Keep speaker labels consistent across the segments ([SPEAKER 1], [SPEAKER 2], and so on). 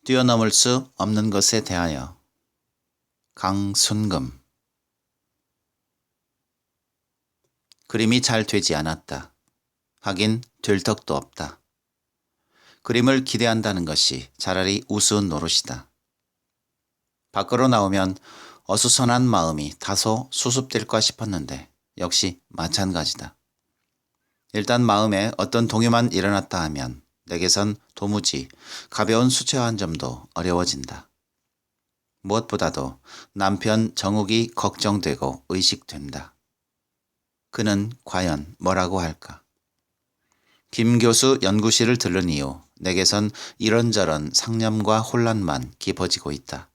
[SPEAKER 1] 뛰어넘을 수 없는 것에 대하여. 강순금. 그림이 잘 되지 않았다. 하긴 될 턱도 없다. 그림을 기대한다는 것이 차라리 우스운 노릇이다. 밖으로 나오면 어수선한 마음이 다소 수습될까 싶었는데 역시 마찬가지다. 일단 마음에 어떤 동요만 일어났다 하면 내게선 도무지 가벼운 수채화 한 점도 어려워진다. 무엇보다도 남편 정욱이 걱정되고 의식된다. 그는 과연 뭐라고 할까? 김 교수 연구실을 들른 이후 내게선 이런저런 상념과 혼란만 깊어지고 있다.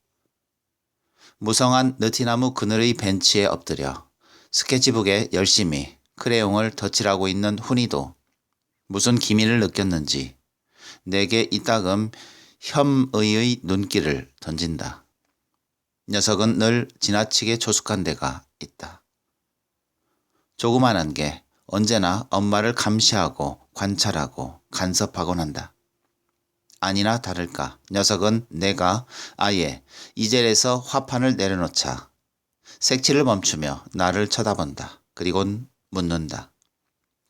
[SPEAKER 1] 무성한 느티나무 그늘의 벤치에 엎드려 스케치북에 열심히 크레용을 덧칠하고 있는 훈이도 무슨 기미를 느꼈는지 내게 이따금 혐의의 눈길을 던진다. 녀석은 늘 지나치게 조숙한 데가 있다. 조그만한 게 언제나 엄마를 감시하고 관찰하고 간섭하곤 한다. 아니나 다를까 녀석은 내가 아예 이젤에서 화판을 내려놓자 색칠을 멈추며 나를 쳐다본다. 그리곤 묻는다.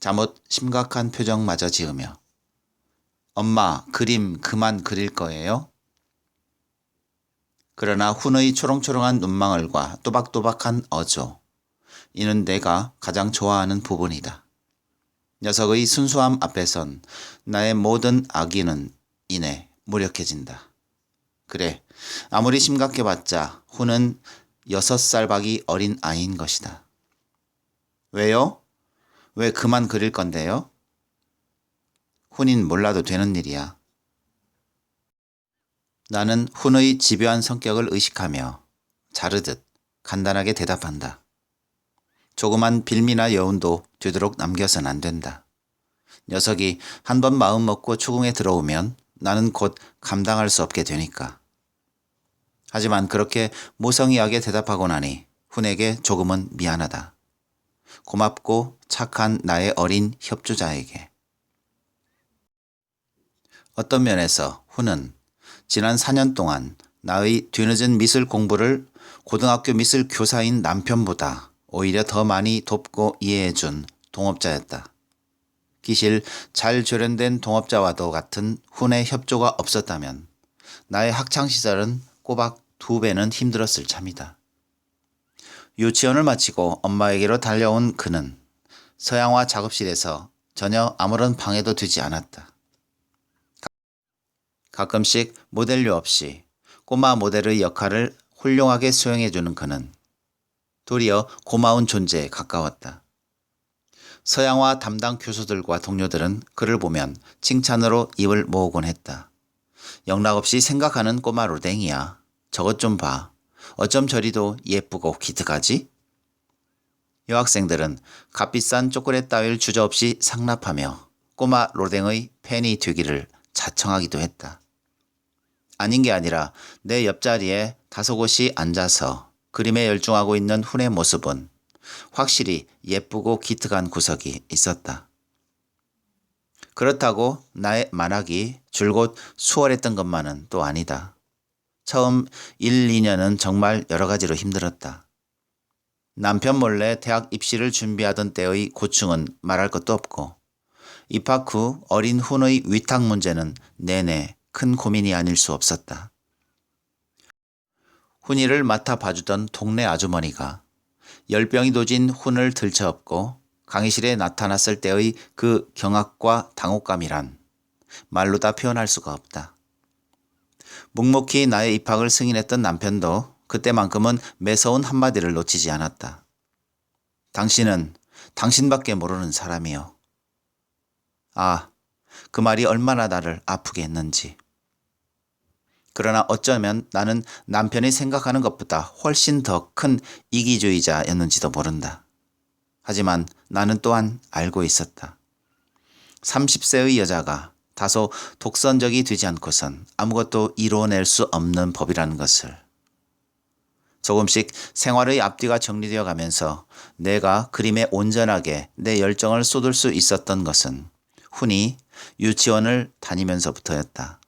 [SPEAKER 1] 잠옷 심각한 표정마저 지으며 엄마 그림 그만 그릴 거예요? 그러나 훈의 초롱초롱한 눈망울과 또박또박한 어조. 이는 내가 가장 좋아하는 부분이다. 녀석의 순수함 앞에선 나의 모든 악의는 이내 무력해진다. 그래, 아무리 심각해봤자 훈은 6살박이 어린 아이인 것이다. 왜요? 왜 그만 그릴 건데요? 훈인 몰라도 되는 일이야. 나는 훈의 집요한 성격을 의식하며 자르듯 간단하게 대답한다. 조그만 빌미나 여운도 되도록 남겨선 안 된다. 녀석이 한번 마음 먹고 추궁에 들어오면 나는 곧 감당할 수 없게 되니까. 하지만 그렇게 모성이하게 대답하고 나니 훈에게 조금은 미안하다. 고맙고 착한 나의 어린 협조자에게. 어떤 면에서 훈은 지난 4년 동안 나의 뒤늦은 미술 공부를 고등학교 미술 교사인 남편보다 오히려 더 많이 돕고 이해해준 동업자였다. 기실 잘 조련된 동업자와도 같은 훈의 협조가 없었다면 나의 학창시절은 꼬박 2배는 힘들었을 참이다. 유치원을 마치고 엄마에게로 달려온 그는 서양화 작업실에서 전혀 아무런 방해도 되지 않았다. 가끔씩 모델료 없이 꼬마 모델의 역할을 훌륭하게 수행해주는 그는 도리어 고마운 존재에 가까웠다. 서양화 담당 교수들과 동료들은 그를 보면 칭찬으로 입을 모으곤 했다. 영락없이 생각하는 꼬마 로댕이야. 저것 좀 봐. 어쩜 저리도 예쁘고 기특하지? 여학생들은 값비싼 초콜릿 따위를 주저없이 상납하며 꼬마 로댕의 팬이 되기를 자청하기도 했다. 아닌 게 아니라 내 옆자리에 다소곳이 앉아서 그림에 열중하고 있는 훈의 모습은 확실히 예쁘고 기특한 구석이 있었다. 그렇다고 나의 만학이 줄곧 수월했던 것만은 또 아니다. 처음 1, 2년은 정말 여러 가지로 힘들었다. 남편 몰래 대학 입시를 준비하던 때의 고충은 말할 것도 없고 입학 후 어린 훈의 위탁 문제는 내내 큰 고민이 아닐 수 없었다. 훈이를 맡아 봐주던 동네 아주머니가 열병이 도진 훈을 들쳐업고 강의실에 나타났을 때의 그 경악과 당혹감이란 말로 다 표현할 수가 없다. 묵묵히 나의 입학을 승인했던 남편도 그때만큼은 매서운 한마디를 놓치지 않았다. 당신은 당신밖에 모르는 사람이요. 아, 그 말이 얼마나 나를 아프게 했는지. 그러나 어쩌면 나는 남편이 생각하는 것보다 훨씬 더 큰 이기주의자였는지도 모른다. 하지만 나는 또한 알고 있었다. 30세의 여자가 다소 독선적이 되지 않고선 아무것도 이루어낼 수 없는 법이라는 것을. 조금씩 생활의 앞뒤가 정리되어 가면서 내가 그림에 온전하게 내 열정을 쏟을 수 있었던 것은 훈이 유치원을 다니면서부터였다.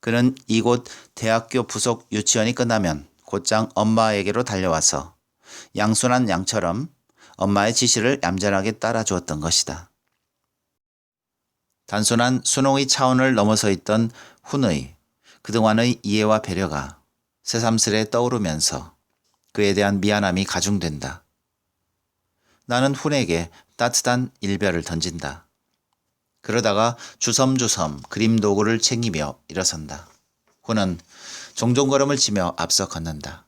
[SPEAKER 1] 그는 이곳 대학교 부속 유치원이 끝나면 곧장 엄마에게로 달려와서 양순한 양처럼 엄마의 지시를 얌전하게 따라주었던 것이다. 단순한 순홍의 차원을 넘어서 있던 훈의 그동안의 이해와 배려가 새삼스레 떠오르면서 그에 대한 미안함이 가중된다. 나는 훈에게 따뜻한 일별을 던진다. 그러다가 주섬주섬 그림 도구를 챙기며 일어선다. 훈은 종종 걸음을 치며 앞서 걷는다.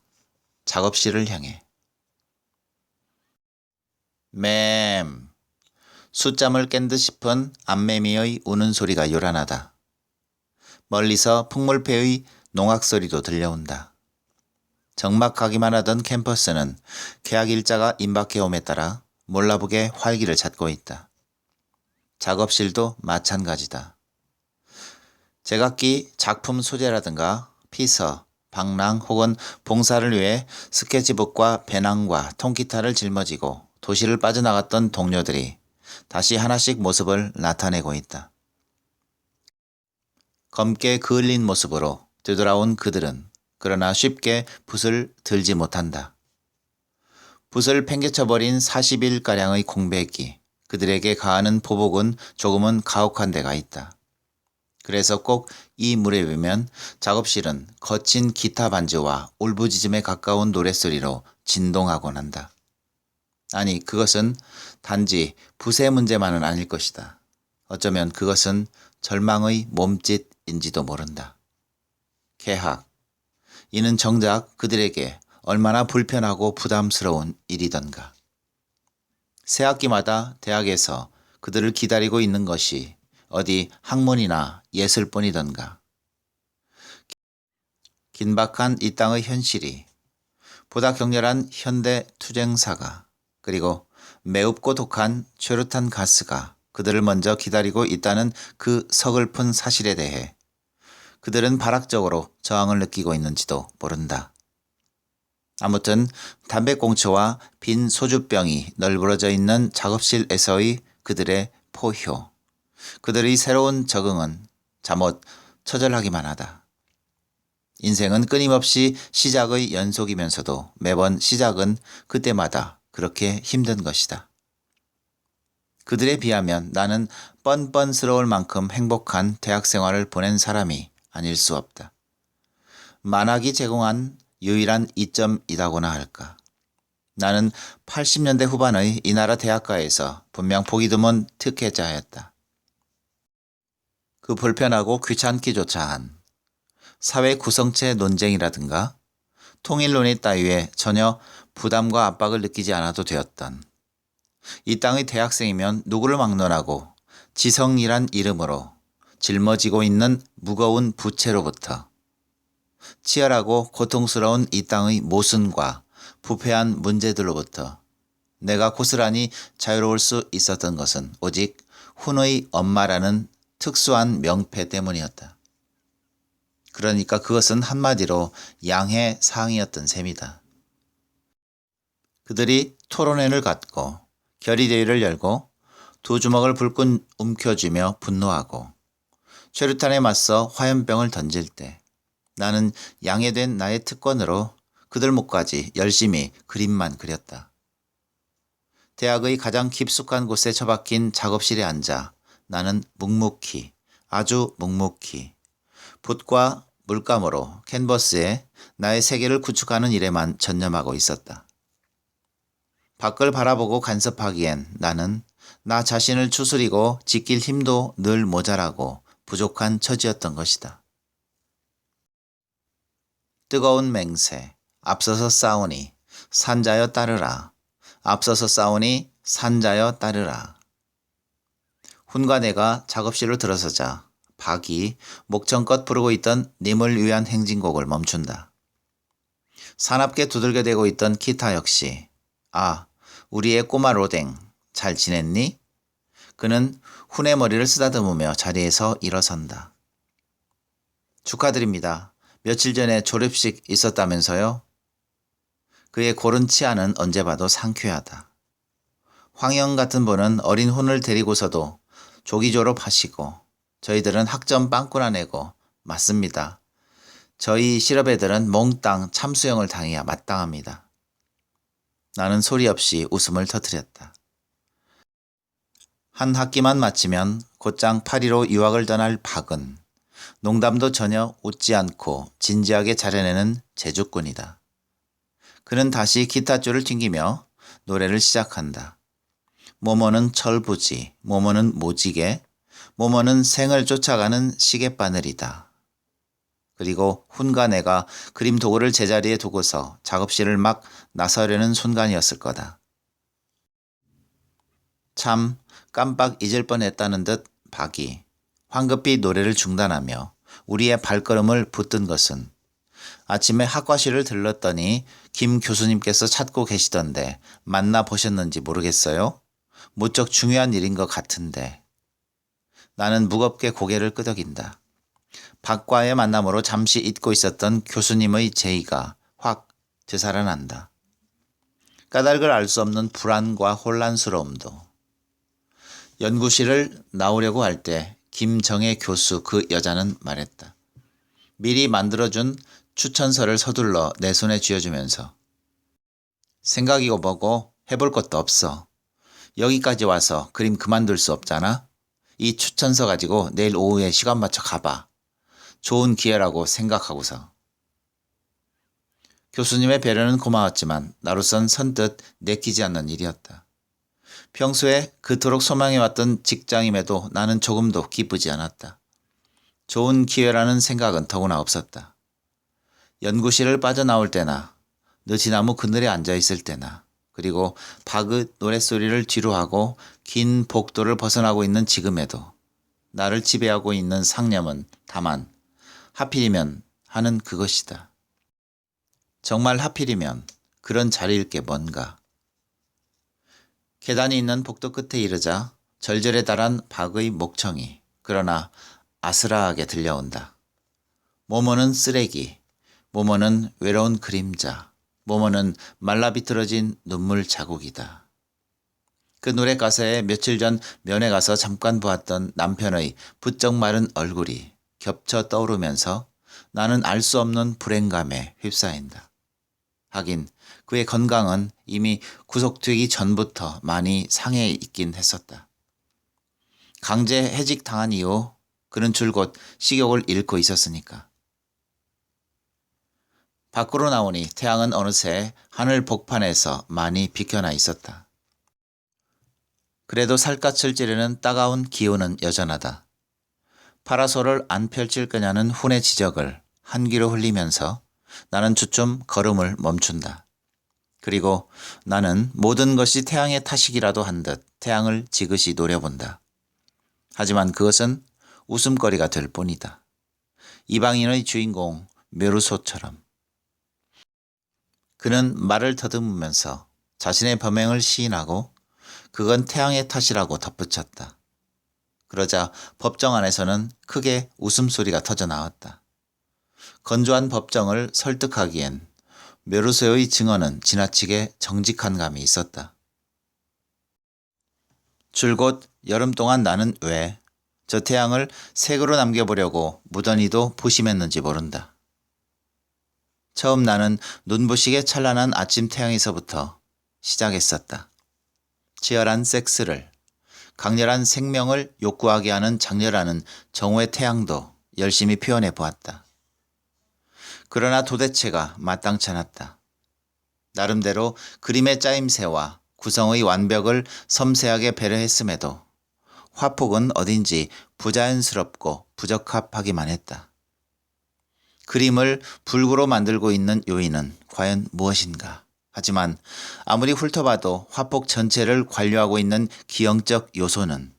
[SPEAKER 1] 작업실을 향해. 맴. 숫잠을 깬 듯 싶은 암매미의 우는 소리가 요란하다. 멀리서 풍물패의 농악소리도 들려온다. 적막하기만 하던 캠퍼스는 계약 일자가 임박해 옴에 따라 몰라보게 활기를 찾고 있다. 작업실도 마찬가지다. 제각기 작품 소재라든가 피서, 방랑 혹은 봉사를 위해 스케치북과 배낭과 통기타를 짊어지고 도시를 빠져나갔던 동료들이 다시 하나씩 모습을 나타내고 있다. 검게 그을린 모습으로 되돌아온 그들은 그러나 쉽게 붓을 들지 못한다. 붓을 팽개쳐버린 40일가량의 공백이 그들에게 가하는 보복은 조금은 가혹한 데가 있다. 그래서 꼭 이 무렵이면 작업실은 거친 기타 반주와 울부짖음에 가까운 노랫소리로 진동하곤 한다. 아니, 그것은 단지 붓의 문제만은 아닐 것이다. 어쩌면 그것은 절망의 몸짓인지도 모른다. 개학. 이는 정작 그들에게 얼마나 불편하고 부담스러운 일이던가. 새 학기마다 대학에서 그들을 기다리고 있는 것이 어디 학문이나 예술뿐이던가. 긴박한 이 땅의 현실이, 보다 격렬한 현대 투쟁사가, 그리고 매웁고 독한 최루탄 가스가 그들을 먼저 기다리고 있다는 그 서글픈 사실에 대해 그들은 발악적으로 저항을 느끼고 있는지도 모른다. 아무튼 담배꽁초와 빈 소주병이 널브러져 있는 작업실에서의 그들의 포효, 그들의 새로운 적응은 잠옷 처절하기만 하다. 인생은 끊임없이 시작의 연속이면서도 매번 시작은 그때마다 그렇게 힘든 것이다. 그들에 비하면 나는 뻔뻔스러울 만큼 행복한 대학 생활을 보낸 사람이 아닐 수 없다. 만학이 제공한 유일한 이점이라고나 할까. 나는 80년대 후반의 이 나라 대학가에서 분명 보기 드문 특혜자였다. 그 불편하고 귀찮기조차 한 사회 구성체 논쟁이라든가 통일론의 따위에 전혀 부담과 압박을 느끼지 않아도 되었던, 이 땅의 대학생이면 누구를 막론하고 지성이란 이름으로 짊어지고 있는 무거운 부채로부터 치열하고 고통스러운 이 땅의 모순과 부패한 문제들로부터 내가 고스란히 자유로울 수 있었던 것은 오직 훈의 엄마라는 특수한 명패 때문이었다. 그러니까 그것은 한마디로 양해 사항이었던 셈이다. 그들이 토론회를 갖고 결의대회를 열고 두 주먹을 불끈 움켜쥐며 분노하고 최루탄에 맞서 화염병을 던질 때 나는 양해된 나의 특권으로 그들 목까지 열심히 그림만 그렸다. 대학의 가장 깊숙한 곳에 처박힌 작업실에 앉아 나는 묵묵히, 아주 묵묵히 붓과 물감으로 캔버스에 나의 세계를 구축하는 일에만 전념하고 있었다. 밖을 바라보고 간섭하기엔 나는 나 자신을 추스리고 지킬 힘도 늘 모자라고 부족한 처지였던 것이다. 뜨거운 맹세, 앞서서 싸우니 산자여 따르라. 앞서서 싸우니 산자여 따르라. 훈과 내가 작업실로 들어서자 박이 목청껏 부르고 있던 님을 위한 행진곡을 멈춘다. 사납게 두들겨대고 있던 기타 역시 아, 우리의 꼬마 로댕 잘 지냈니? 그는 훈의 머리를 쓰다듬으며 자리에서 일어선다. 축하드립니다. 며칠 전에 졸업식 있었다면서요? 그의 고른 치아는 언제 봐도 상쾌하다. 황영 같은 분은 어린 훈을 데리고서도 조기 졸업하시고 저희들은 학점 빵꾸나 내고 맞습니다. 저희 실업애들은 몽땅 참수형을 당해야 마땅합니다. 나는 소리 없이 웃음을 터뜨렸다. 한 학기만 마치면 곧장 파리로 유학을 떠날 박은 농담도 전혀 웃지 않고 진지하게 자려내는 제주꾼이다. 그는 다시 기타줄을 튕기며 노래를 시작한다. 모모는 철부지, 모모는 모지게, 모모는 생을 쫓아가는 시계바늘이다. 그리고 훈과 내가 그림 도구를 제자리에 두고서 작업실을 막 나서려는 순간이었을 거다. 참 깜빡 잊을 뻔했다는 듯 박이 황급히 노래를 중단하며 우리의 발걸음을 붙든 것은 아침에 학과실을 들렀더니 김 교수님께서 찾고 계시던데 만나보셨는지 모르겠어요? 무척 중요한 일인 것 같은데. 나는 무겁게 고개를 끄덕인다. 박과의 만남으로 잠시 잊고 있었던 교수님의 제의가 확 되살아난다. 까닭을 알 수 없는 불안과 혼란스러움도. 연구실을 나오려고 할 때 김정혜 교수 그 여자는 말했다. 미리 만들어준 추천서를 서둘러 내 손에 쥐어주면서 생각이고 뭐고 해볼 것도 없어. 여기까지 와서 그림 그만둘 수 없잖아. 이 추천서 가지고 내일 오후에 시간 맞춰 가봐. 좋은 기회라고 생각하고서. 교수님의 배려는 고마웠지만 나로선 선뜻 내키지 않는 일이었다. 평소에 그토록 소망해왔던 직장임에도 나는 조금도 기쁘지 않았다. 좋은 기회라는 생각은 더구나 없었다. 연구실을 빠져나올 때나 느티나무 그늘에 앉아있을 때나 그리고 박의 노랫소리를 뒤로하고 긴 복도를 벗어나고 있는 지금에도 나를 지배하고 있는 상념은 다만 하필이면 하는 그것이다. 정말 하필이면 그런 자리일 게 뭔가. 계단이 있는 복도 끝에 이르자 절절에 달한 박의 목청이 그러나 아스라하게 들려온다. 모모는 쓰레기, 모모는 외로운 그림자, 모모는 말라비틀어진 눈물 자국이다. 그 노래 가사에 며칠 전 면회 가서 잠깐 보았던 남편의 부쩍 마른 얼굴이 겹쳐 떠오르면서 나는 알 수 없는 불행감에 휩싸인다. 하긴 그의 건강은 이미 구속되기 전부터 많이 상해 있긴 했었다. 강제 해직당한 이후 그는 줄곧 식욕을 잃고 있었으니까. 밖으로 나오니 태양은 어느새 하늘 복판에서 많이 비켜나 있었다. 그래도 살갗을 찌르는 따가운 기운은 여전하다. 파라솔을 안 펼칠 거냐는 훈의 지적을 한 귀로 흘리면서 나는 주춤 걸음을 멈춘다. 그리고 나는 모든 것이 태양의 탓이기라도 한 듯 태양을 지그시 노려본다. 하지만 그것은 웃음거리가 될 뿐이다. 이방인의 주인공 묘르소처럼. 그는 말을 더듬으면서 자신의 범행을 시인하고 그건 태양의 탓이라고 덧붙였다. 그러자 법정 안에서는 크게 웃음소리가 터져 나왔다. 건조한 법정을 설득하기엔 묘르소의 증언은 지나치게 정직한 감이 있었다. 줄곧 여름 동안 나는 왜 저 태양을 색으로 남겨보려고 무던히도 부심했는지 모른다. 처음 나는 눈부시게 찬란한 아침 태양에서부터 시작했었다. 치열한 섹스를, 강렬한 생명을 욕구하게 하는 장렬하는 정오의 태양도 열심히 표현해 보았다. 그러나 도대체가 마땅치 않았다. 나름대로 그림의 짜임새와 구성의 완벽을 섬세하게 배려했음에도 화폭은 어딘지 부자연스럽고 부적합하기만 했다. 그림을 불구로 만들고 있는 요인은 과연 무엇인가? 하지만 아무리 훑어봐도 화폭 전체를 관료하고 있는 기형적 요소는,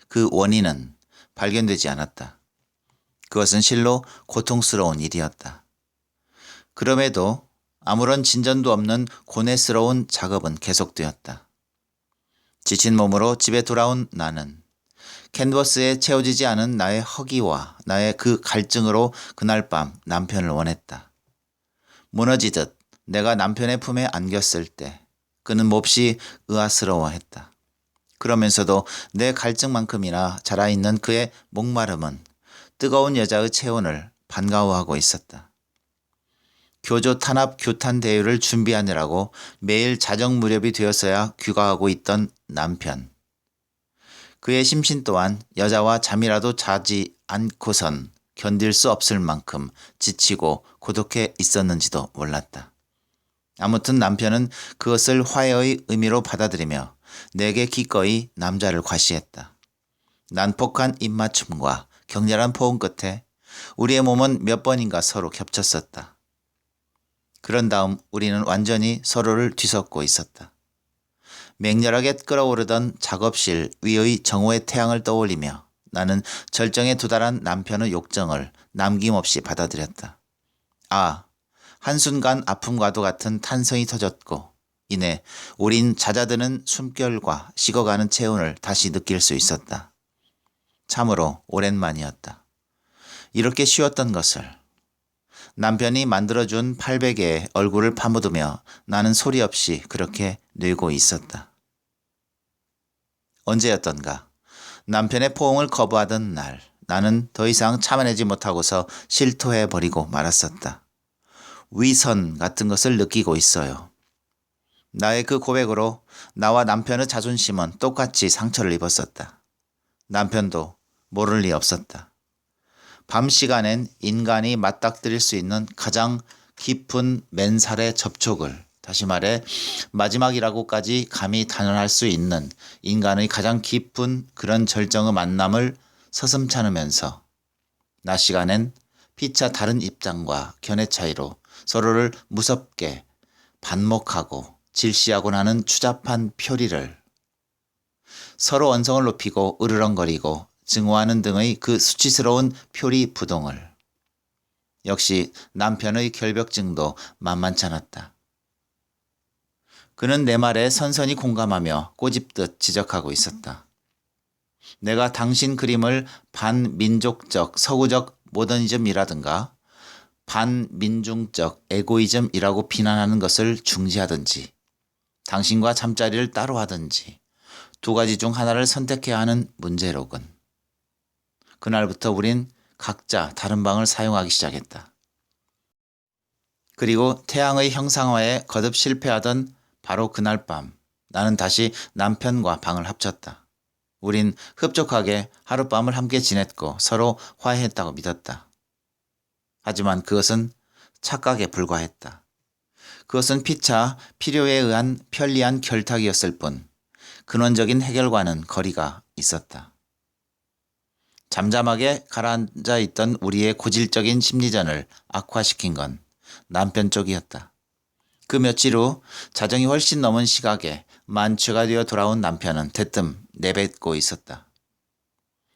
[SPEAKER 1] 그 원인은 발견되지 않았다. 그것은 실로 고통스러운 일이었다. 그럼에도 아무런 진전도 없는 고뇌스러운 작업은 계속되었다. 지친 몸으로 집에 돌아온 나는 캔버스에 채워지지 않은 나의 허기와 나의 그 갈증으로 그날 밤 남편을 원했다. 무너지듯 내가 남편의 품에 안겼을 때 그는 몹시 의아스러워했다. 그러면서도 내 갈증만큼이나 자라있는 그의 목마름은 뜨거운 여자의 체온을 반가워하고 있었다. 교조 탄압 규탄 대회를 준비하느라고 매일 자정 무렵이 되었어야 귀가하고 있던 남편. 그의 심신 또한 여자와 잠이라도 자지 않고선 견딜 수 없을 만큼 지치고 고독해 있었는지도 몰랐다. 아무튼 남편은 그것을 화해의 의미로 받아들이며 내게 기꺼이 남자를 과시했다. 난폭한 입맞춤과 격렬한 포옹 끝에 우리의 몸은 몇 번인가 서로 겹쳤었다. 그런 다음 우리는 완전히 서로를 뒤섞고 있었다. 맹렬하게 끓어오르던 작업실 위의 정오의 태양을 떠올리며 나는 절정에 도달한 남편의 욕정을 남김없이 받아들였다. 아, 한순간 아픔과도 같은 탄성이 터졌고 이내 우린 잦아드는 숨결과 식어가는 체온을 다시 느낄 수 있었다. 참으로 오랜만이었다. 이렇게 쉬었던 것을. 남편이 만들어준 팔베개에 얼굴을 파묻으며 나는 소리 없이 그렇게 뇌고 있었다. 언제였던가 남편의 포옹을 거부하던 날 나는 더 이상 참아내지 못하고서 실토해버리고 말았었다. 위선 같은 것을 느끼고 있어요. 나의 그 고백으로 나와 남편의 자존심은 똑같이 상처를 입었었다. 남편도 모를 리 없었다. 밤 시간엔 인간이 맞닥뜨릴 수 있는 가장 깊은 맨살의 접촉을, 다시 말해 마지막이라고까지 감히 단언할 수 있는 인간의 가장 깊은 그런 절정의 만남을 서슴찮으면서 낮 시간엔 피차 다른 입장과 견해 차이로 서로를 무섭게 반목하고 질시하곤 하는 추잡한 표리를, 서로 언성을 높이고 으르렁거리고 증오하는 등의 그 수치스러운 표리 부동을. 역시 남편의 결벽증도 만만치 않았다. 그는 내 말에 선선히 공감하며 꼬집듯 지적하고 있었다. 내가 당신 그림을 반민족적 서구적 모더니즘이라든가 반민중적 에고이즘이라고 비난하는 것을 중지하든지 당신과 잠자리를 따로 하든지 두 가지 중 하나를 선택해야 하는 문제로군. 그날부터 우린 각자 다른 방을 사용하기 시작했다. 그리고 태양의 형상화에 거듭 실패하던 바로 그날 밤 나는 다시 남편과 방을 합쳤다. 우린 흡족하게 하룻밤을 함께 지냈고 서로 화해했다고 믿었다. 하지만 그것은 착각에 불과했다. 그것은 피차 필요에 의한 편리한 결탁이었을 뿐 근원적인 해결과는 거리가 있었다. 잠잠하게 가라앉아 있던 우리의 고질적인 심리전을 악화시킨 건 남편 쪽이었다. 그 며칠 후 자정이 훨씬 넘은 시각에 만취가 되어 돌아온 남편은 대뜸 내뱉고 있었다.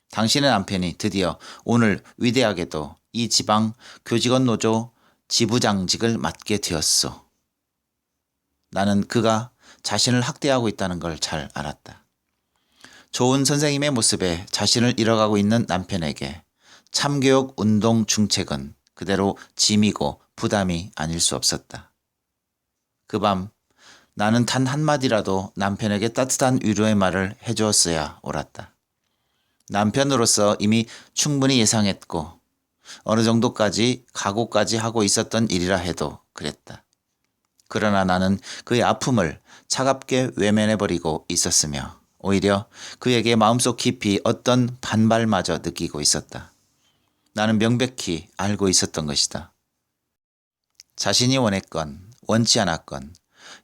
[SPEAKER 1] 당신의 남편이 드디어 오늘 위대하게도 이 지방 교직원 노조 지부장직을 맡게 되었소. 나는 그가 자신을 학대하고 있다는 걸 잘 알았다. 좋은 선생님의 모습에 자신을 잃어가고 있는 남편에게 참교육 운동 중책은 그대로 짐이고 부담이 아닐 수 없었다. 그 밤 나는 단 한마디라도 남편에게 따뜻한 위로의 말을 해주었어야 옳았다. 남편으로서 이미 충분히 예상했고 어느 정도까지 각오까지 하고 있었던 일이라 해도 그랬다. 그러나 나는 그의 아픔을 차갑게 외면해버리고 있었으며 오히려 그에게 마음속 깊이 어떤 반발마저 느끼고 있었다. 나는 명백히 알고 있었던 것이다. 자신이 원했건 원치 않았건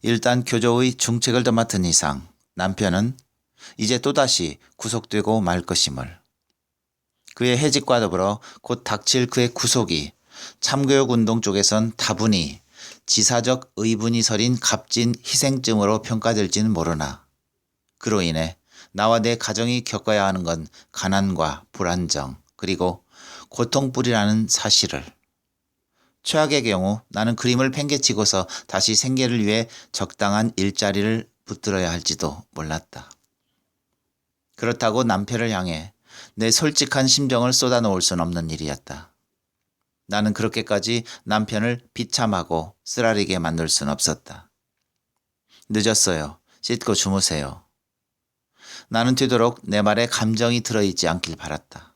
[SPEAKER 1] 일단 교조의 중책을 더 맡은 이상 남편은 이제 또다시 구속되고 말 것임을. 그의 해직과 더불어 곧 닥칠 그의 구속이 참교육운동 쪽에선 다분히 지사적 의분이 서린 값진 희생쯤으로 평가될지는 모르나 그로 인해 나와 내 가정이 겪어야 하는 건 가난과 불안정 그리고 고통뿐이라는 사실을. 최악의 경우 나는 그림을 팽개치고서 다시 생계를 위해 적당한 일자리를 붙들어야 할지도 몰랐다. 그렇다고 남편을 향해 내 솔직한 심정을 쏟아놓을 순 없는 일이었다. 나는 그렇게까지 남편을 비참하고 쓰라리게 만들 순 없었다. 늦었어요. 씻고 주무세요. 나는 되도록 내 말에 감정이 들어있지 않길 바랐다.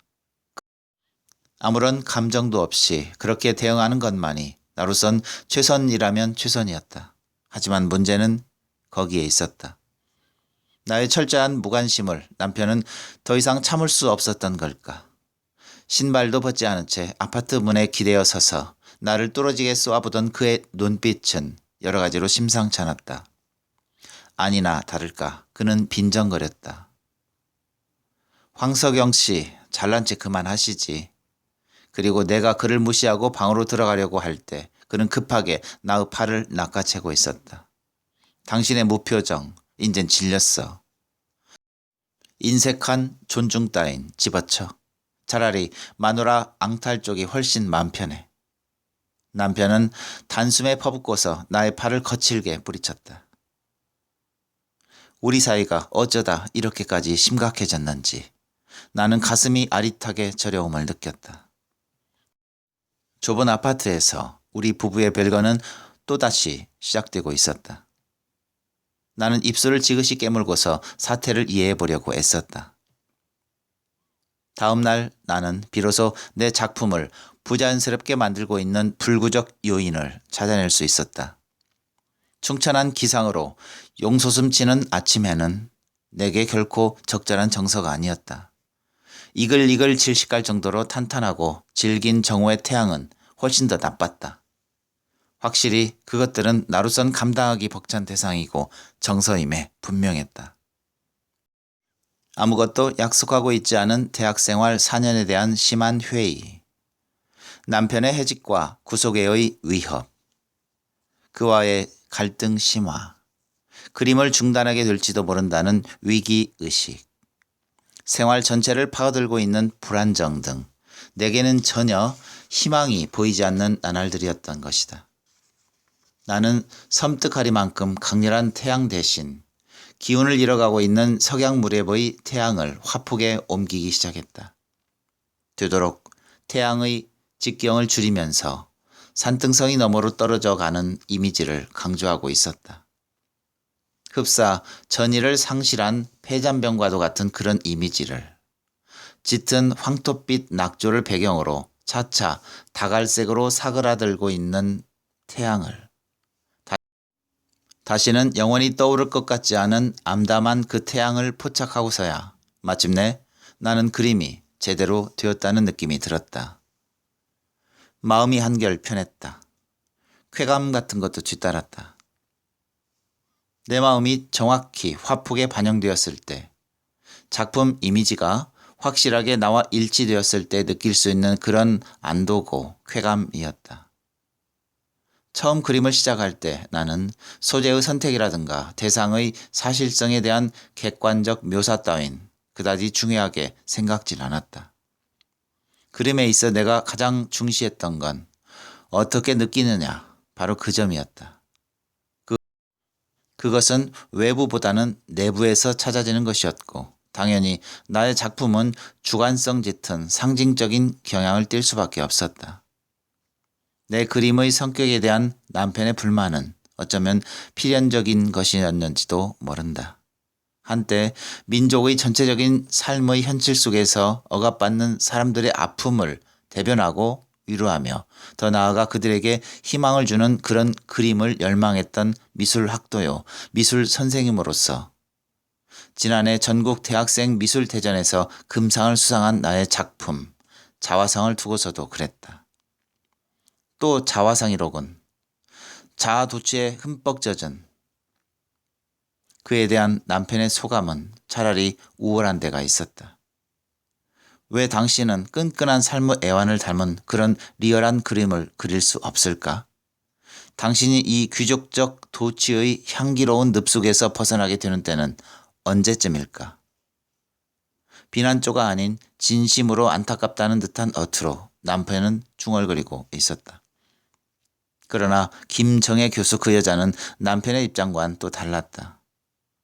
[SPEAKER 1] 아무런 감정도 없이 그렇게 대응하는 것만이 나로선 최선이라면 최선이었다. 하지만 문제는 거기에 있었다. 나의 철저한 무관심을 남편은 더 이상 참을 수 없었던 걸까. 신발도 벗지 않은 채 아파트 문에 기대어 서서 나를 뚫어지게 쏘아보던 그의 눈빛은 여러 가지로 심상치 않았다. 아니나 다를까 그는 빈정거렸다. 황석영 씨, 잘난 체 그만하시지. 그리고 내가 그를 무시하고 방으로 들어가려고 할 때 그는 급하게 나의 팔을 낚아채고 있었다. 당신의 무표정, 인젠 질렸어. 인색한 존중 따윈 집어쳐. 차라리 마누라 앙탈 쪽이 훨씬 맘 편해. 남편은 단숨에 퍼붓고서 나의 팔을 거칠게 뿌리쳤다. 우리 사이가 어쩌다 이렇게까지 심각해졌는지 나는 가슴이 아릿하게 저려움을 느꼈다. 좁은 아파트에서 우리 부부의 별거는 또다시 시작되고 있었다. 나는 입술을 지그시 깨물고서 사태를 이해해 보려고 애썼다. 다음 날 나는 비로소 내 작품을 부자연스럽게 만들고 있는 불구적 요인을 찾아낼 수 있었다. 충천한 기상으로 용솟음치는 아침에는 내게 결코 적절한 정서가 아니었다. 이글이글 질식할 정도로 탄탄하고 질긴 정오의 태양은 훨씬 더 나빴다. 확실히 그것들은 나로선 감당하기 벅찬 대상이고 정서임에 분명했다. 아무것도 약속하고 있지 않은 대학생활 4년에 대한 심한 회의, 남편의 해직과 구속에의 위협, 그와의 갈등 심화, 그림을 중단하게 될지도 모른다는 위기의식, 생활 전체를 파고들고 있는 불안정 등 내게는 전혀 희망이 보이지 않는 나날들이었던 것이다. 나는 섬뜩하리만큼 강렬한 태양 대신 기운을 잃어가고 있는 석양 무렵의 태양을 화폭에 옮기기 시작했다. 되도록 태양의 직경을 줄이면서 산등성이 너머로 떨어져 가는 이미지를 강조하고 있었다. 흡사 전의를 상실한 폐잔병과도 같은 그런 이미지를 짙은 황토빛 낙조를 배경으로 차차 다갈색으로 사그라들고 있는 태양을 다시는 영원히 떠오를 것 같지 않은 암담한 그 태양을 포착하고서야 마침내 나는 그림이 제대로 되었다는 느낌이 들었다. 마음이 한결 편했다. 쾌감 같은 것도 뒤따랐다. 내 마음이 정확히 화폭에 반영되었을 때, 작품 이미지가 확실하게 나와 일치되었을 때 느낄 수 있는 그런 안도고 쾌감이었다. 처음 그림을 시작할 때 나는 소재의 선택이라든가 대상의 사실성에 대한 객관적 묘사 따윈 그다지 중요하게 생각질 않았다. 그림에 있어 내가 가장 중시했던 건 어떻게 느끼느냐, 바로 그 점이었다. 그것은 외부보다는 내부에서 찾아지는 것이었고 당연히 나의 작품은 주관성 짙은 상징적인 경향을 띌 수밖에 없었다. 내 그림의 성격에 대한 남편의 불만은 어쩌면 필연적인 것이었는지도 모른다. 한때 민족의 전체적인 삶의 현실 속에서 억압받는 사람들의 아픔을 대변하고 위로하며 더 나아가 그들에게 희망을 주는 그런 그림을 열망했던 미술학도요, 미술 선생님으로서 지난해 전국 대학생 미술대전에서 금상을 수상한 나의 작품 자화상을 두고서도 그랬다. 또 자화상이로군. 자아도취에 흠뻑 젖은 그에 대한 남편의 소감은 차라리 우월한 데가 있었다. 왜 당신은 끈끈한 삶의 애환을 닮은 그런 리얼한 그림을 그릴 수 없을까? 당신이 이 귀족적 도취의 향기로운 늪속에서 벗어나게 되는 때는 언제쯤일까? 비난조가 아닌 진심으로 안타깝다는 듯한 어투로 남편은 중얼거리고 있었다. 그러나 김정혜 교수 그 여자는 남편의 입장과는 또 달랐다.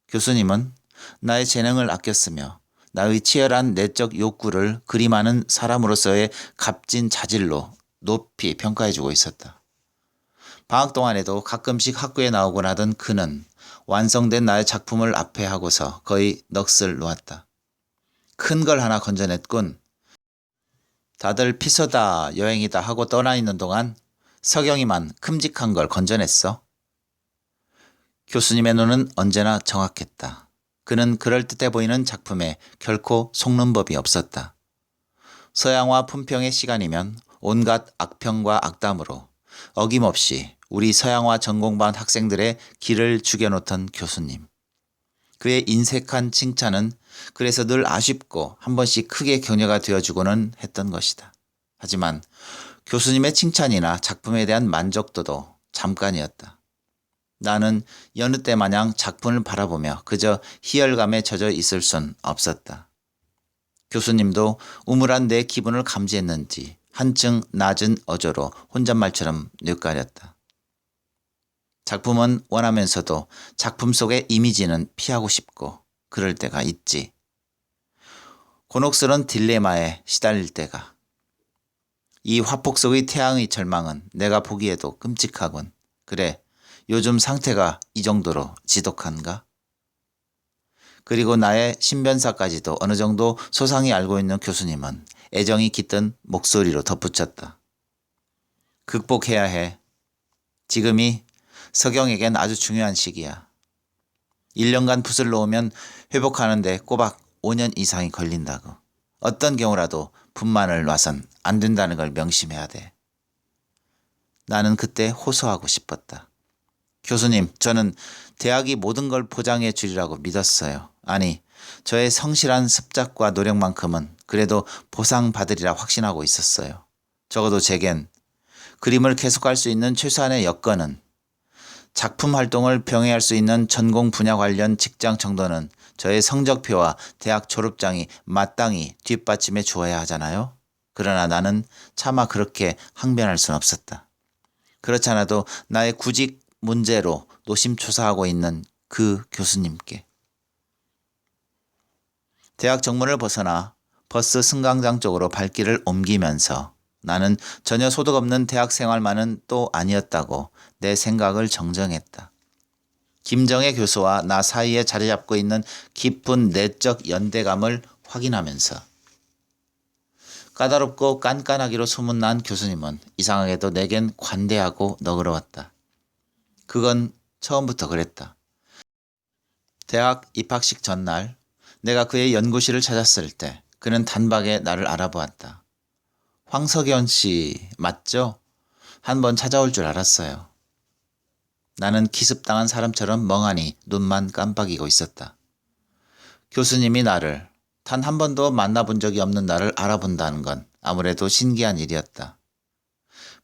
[SPEAKER 1] 교수님은 나의 재능을 아꼈으며 나의 치열한 내적 욕구를 그림하는 사람으로서의 값진 자질로 높이 평가해주고 있었다. 방학 동안에도 가끔씩 학교에 나오곤 하던 그는 완성된 나의 작품을 앞에 하고서 거의 넋을 놓았다. 큰 걸 하나 건져냈군. 다들 피서다 여행이다 하고 떠나 있는 동안 서경이만 큼직한 걸 건져냈어. 교수님의 눈은 언제나 정확했다. 그는 그럴듯해 보이는 작품에 결코 속는 법이 없었다. 서양화 품평의 시간이면 온갖 악평과 악담으로 어김없이 우리 서양화 전공반 학생들의 길을 죽여놓던 교수님. 그의 인색한 칭찬은 그래서 늘 아쉽고 한 번씩 크게 격려가 되어주고는 했던 것이다. 하지만 교수님의 칭찬이나 작품에 대한 만족도도 잠깐이었다. 나는 여느 때 마냥 작품을 바라보며 그저 희열감에 젖어 있을 순 없었다. 교수님도 우물한 내 기분을 감지했는지 한층 낮은 어조로 혼잣말처럼 뇌까렸다. 작품은 원하면서도 작품 속의 이미지는 피하고 싶고 그럴 때가 있지. 곤혹스런 딜레마에 시달릴 때가. 이 화폭 속의 태양의 절망은 내가 보기에도 끔찍하군. 그래, 요즘 상태가 이 정도로 지독한가? 그리고 나의 신변사까지도 어느 정도 소상히 알고 있는 교수님은 애정이 깃든 목소리로 덧붙였다. 극복해야 해. 지금이 서경에겐 아주 중요한 시기야. 1년간 붓을 놓으면 회복하는데 꼬박 5년 이상이 걸린다고. 어떤 경우라도 붓만을 놔선 안 된다는 걸 명심해야 돼. 나는 그때 호소하고 싶었다. 교수님, 저는 대학이 모든 걸 보장해 주리라고 믿었어요. 아니, 저의 성실한 습작과 노력만큼은 그래도 보상받으리라 확신하고 있었어요. 적어도 제겐 그림을 계속할 수 있는 최소한의 여건은 작품 활동을 병행할 수 있는 전공 분야 관련 직장 정도는 저의 성적표와 대학 졸업장이 마땅히 뒷받침해 주어야 하잖아요. 그러나 나는 차마 그렇게 항변할 순 없었다. 그렇지 않아도 나의 구직 문제로 노심초사하고 있는 그 교수님께. 대학 정문을 벗어나 버스 승강장 쪽으로 발길을 옮기면서 나는 전혀 소득 없는 대학 생활만은 또 아니었다고 내 생각을 정정했다. 김정혜 교수와 나 사이에 자리 잡고 있는 깊은 내적 연대감을 확인하면서 까다롭고 깐깐하기로 소문난 교수님은 이상하게도 내겐 관대하고 너그러웠다. 그건 처음부터 그랬다. 대학 입학식 전날 내가 그의 연구실을 찾았을 때 그는 단박에 나를 알아보았다. 황석연 씨 맞죠? 한번 찾아올 줄 알았어요. 나는 기습당한 사람처럼 멍하니 눈만 깜빡이고 있었다. 교수님이 나를 단 한 번도 만나본 적이 없는 나를 알아본다는 건 아무래도 신기한 일이었다.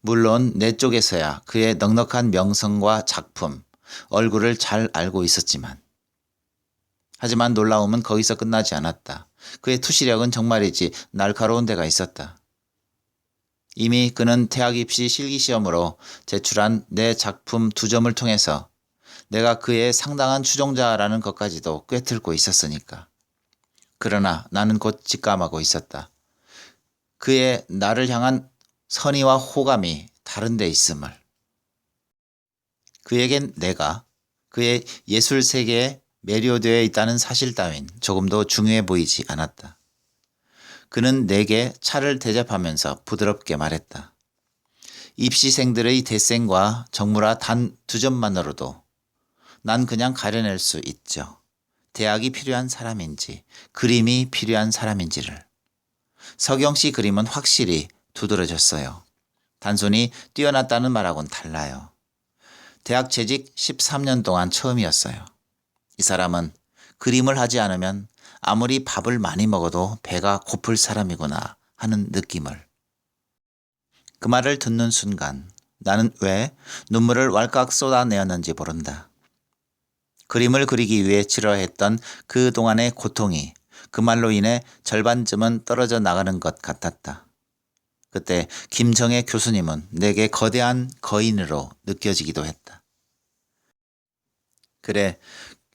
[SPEAKER 1] 물론 내 쪽에서야 그의 넉넉한 명성과 작품, 얼굴을 잘 알고 있었지만 하지만 놀라움은 거기서 끝나지 않았다. 그의 투시력은 정말이지 날카로운 데가 있었다. 이미 그는 대학 입시 실기시험으로 제출한 내 작품 2점을 통해서 내가 그의 상당한 추종자라는 것까지도 꿰뚫고 있었으니까. 그러나 나는 곧 직감하고 있었다. 그의 나를 향한 선의와 호감이 다른 데 있음을. 그에겐 내가 그의 예술 세계에 매료되어 있다는 사실 따윈 조금도 중요해 보이지 않았다. 그는 내게 차를 대접하면서 부드럽게 말했다. 입시생들의 대생과 정무라 단 2점만으로도 난 그냥 가려낼 수 있죠. 대학이 필요한 사람인지 그림이 필요한 사람인지를. 서경 씨 그림은 확실히 두드러졌어요. 단순히 뛰어났다는 말하고는 달라요. 대학 재직 13년 동안 처음이었어요. 이 사람은 그림을 하지 않으면 아무리 밥을 많이 먹어도 배가 고플 사람이구나 하는 느낌을. 그 말을 듣는 순간 나는 왜 눈물을 왈칵 쏟아내었는지 모른다. 그림을 그리기 위해 치러했던 그동안의 고통이 그 말로 인해 절반쯤은 떨어져 나가는 것 같았다. 그때 김정혜 교수님은 내게 거대한 거인으로 느껴지기도 했다. 그래,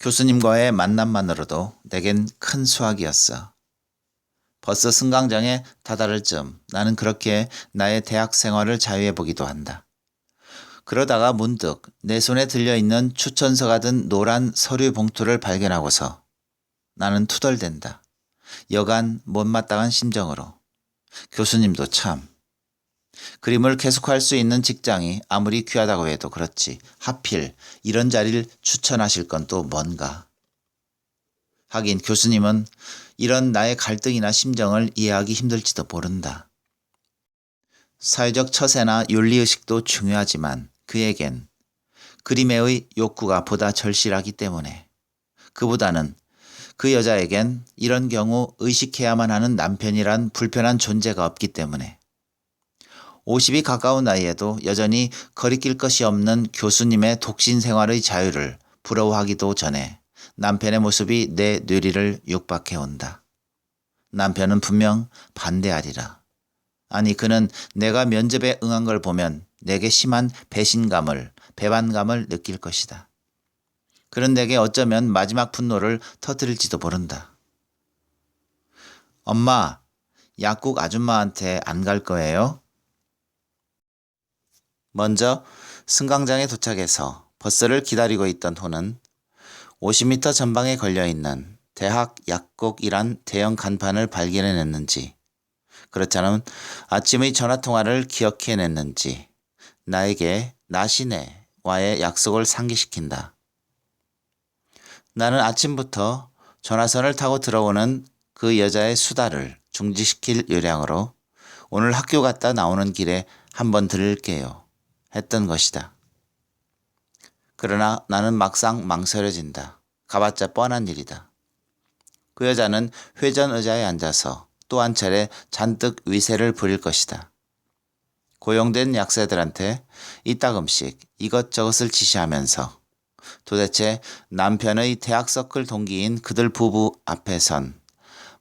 [SPEAKER 1] 교수님과의 만남만으로도 내겐 큰 수확이었어. 버스 승강장에 다다를 즈음 나는 그렇게 나의 대학 생활을 자유해보기도 한다. 그러다가 문득 내 손에 들려있는 추천서가 든 노란 서류 봉투를 발견하고서 나는 투덜댄다. 여간 못마땅한 심정으로. 교수님도 참. 그림을 계속할 수 있는 직장이 아무리 귀하다고 해도 그렇지. 하필 이런 자리를 추천하실 건 또 뭔가. 하긴 교수님은 이런 나의 갈등이나 심정을 이해하기 힘들지도 모른다. 사회적 처세나 윤리의식도 중요하지만 그에겐 그림에의 욕구가 보다 절실하기 때문에 그보다는 그 여자에겐 이런 경우 의식해야만 하는 남편이란 불편한 존재가 없기 때문에 50이 가까운 나이에도 여전히 거리낄 것이 없는 교수님의 독신 생활의 자유를 부러워하기도 전에 남편의 모습이 내 뇌리를 육박해온다. 남편은 분명 반대하리라. 아니 그는 내가 면접에 응한 걸 보면 내게 심한 배신감을, 배반감을 느낄 것이다. 그는 내게 어쩌면 마지막 분노를 터뜨릴지도 모른다. 엄마, 약국 아줌마한테 안 갈 거예요? 먼저 승강장에 도착해서 버스를 기다리고 있던 호는 50m 전방에 걸려있는 대학 약국이란 대형 간판을 발견해냈는지 그렇지 않으면 아침의 전화통화를 기억해냈는지 나에게 나시네와의 약속을 상기시킨다. 나는 아침부터 전화선을 타고 들어오는 그 여자의 수다를 중지시킬 요량으로 오늘 학교 갔다 나오는 길에 한번 들을게요 했던 것이다. 그러나 나는 막상 망설여진다. 가봤자 뻔한 일이다. 그 여자는 회전 의자에 앉아서 또 한 차례 잔뜩 위세를 부릴 것이다. 고용된 약사들한테 이따금씩 이것저것을 지시하면서 도대체 남편의 대학 서클 동기인 그들 부부 앞에선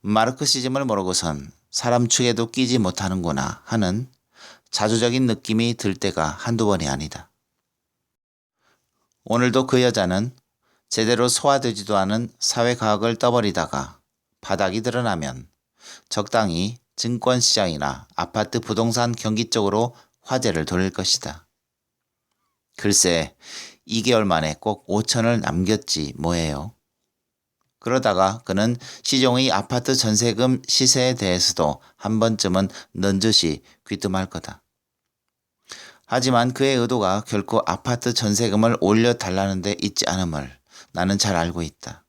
[SPEAKER 1] 마르크시즘을 모르고선 사람 축에도 끼지 못하는구나 하는 자조적인 느낌이 들 때가 한두 번이 아니다. 오늘도 그 여자는 제대로 소화되지도 않은 사회과학을 떠버리다가 바닥이 드러나면 적당히 증권시장이나 아파트 부동산 경기 쪽으로 화제를 돌릴 것이다. 글쎄 2개월 만에 꼭 5천을 남겼지 뭐예요. 그러다가 그는 시종의 아파트 전세금 시세에 대해서도 한 번쯤은 넌젓이 귀뜸할 거다. 하지만 그의 의도가 결코 아파트 전세금을 올려달라는 데 있지 않음을 나는 잘 알고 있다.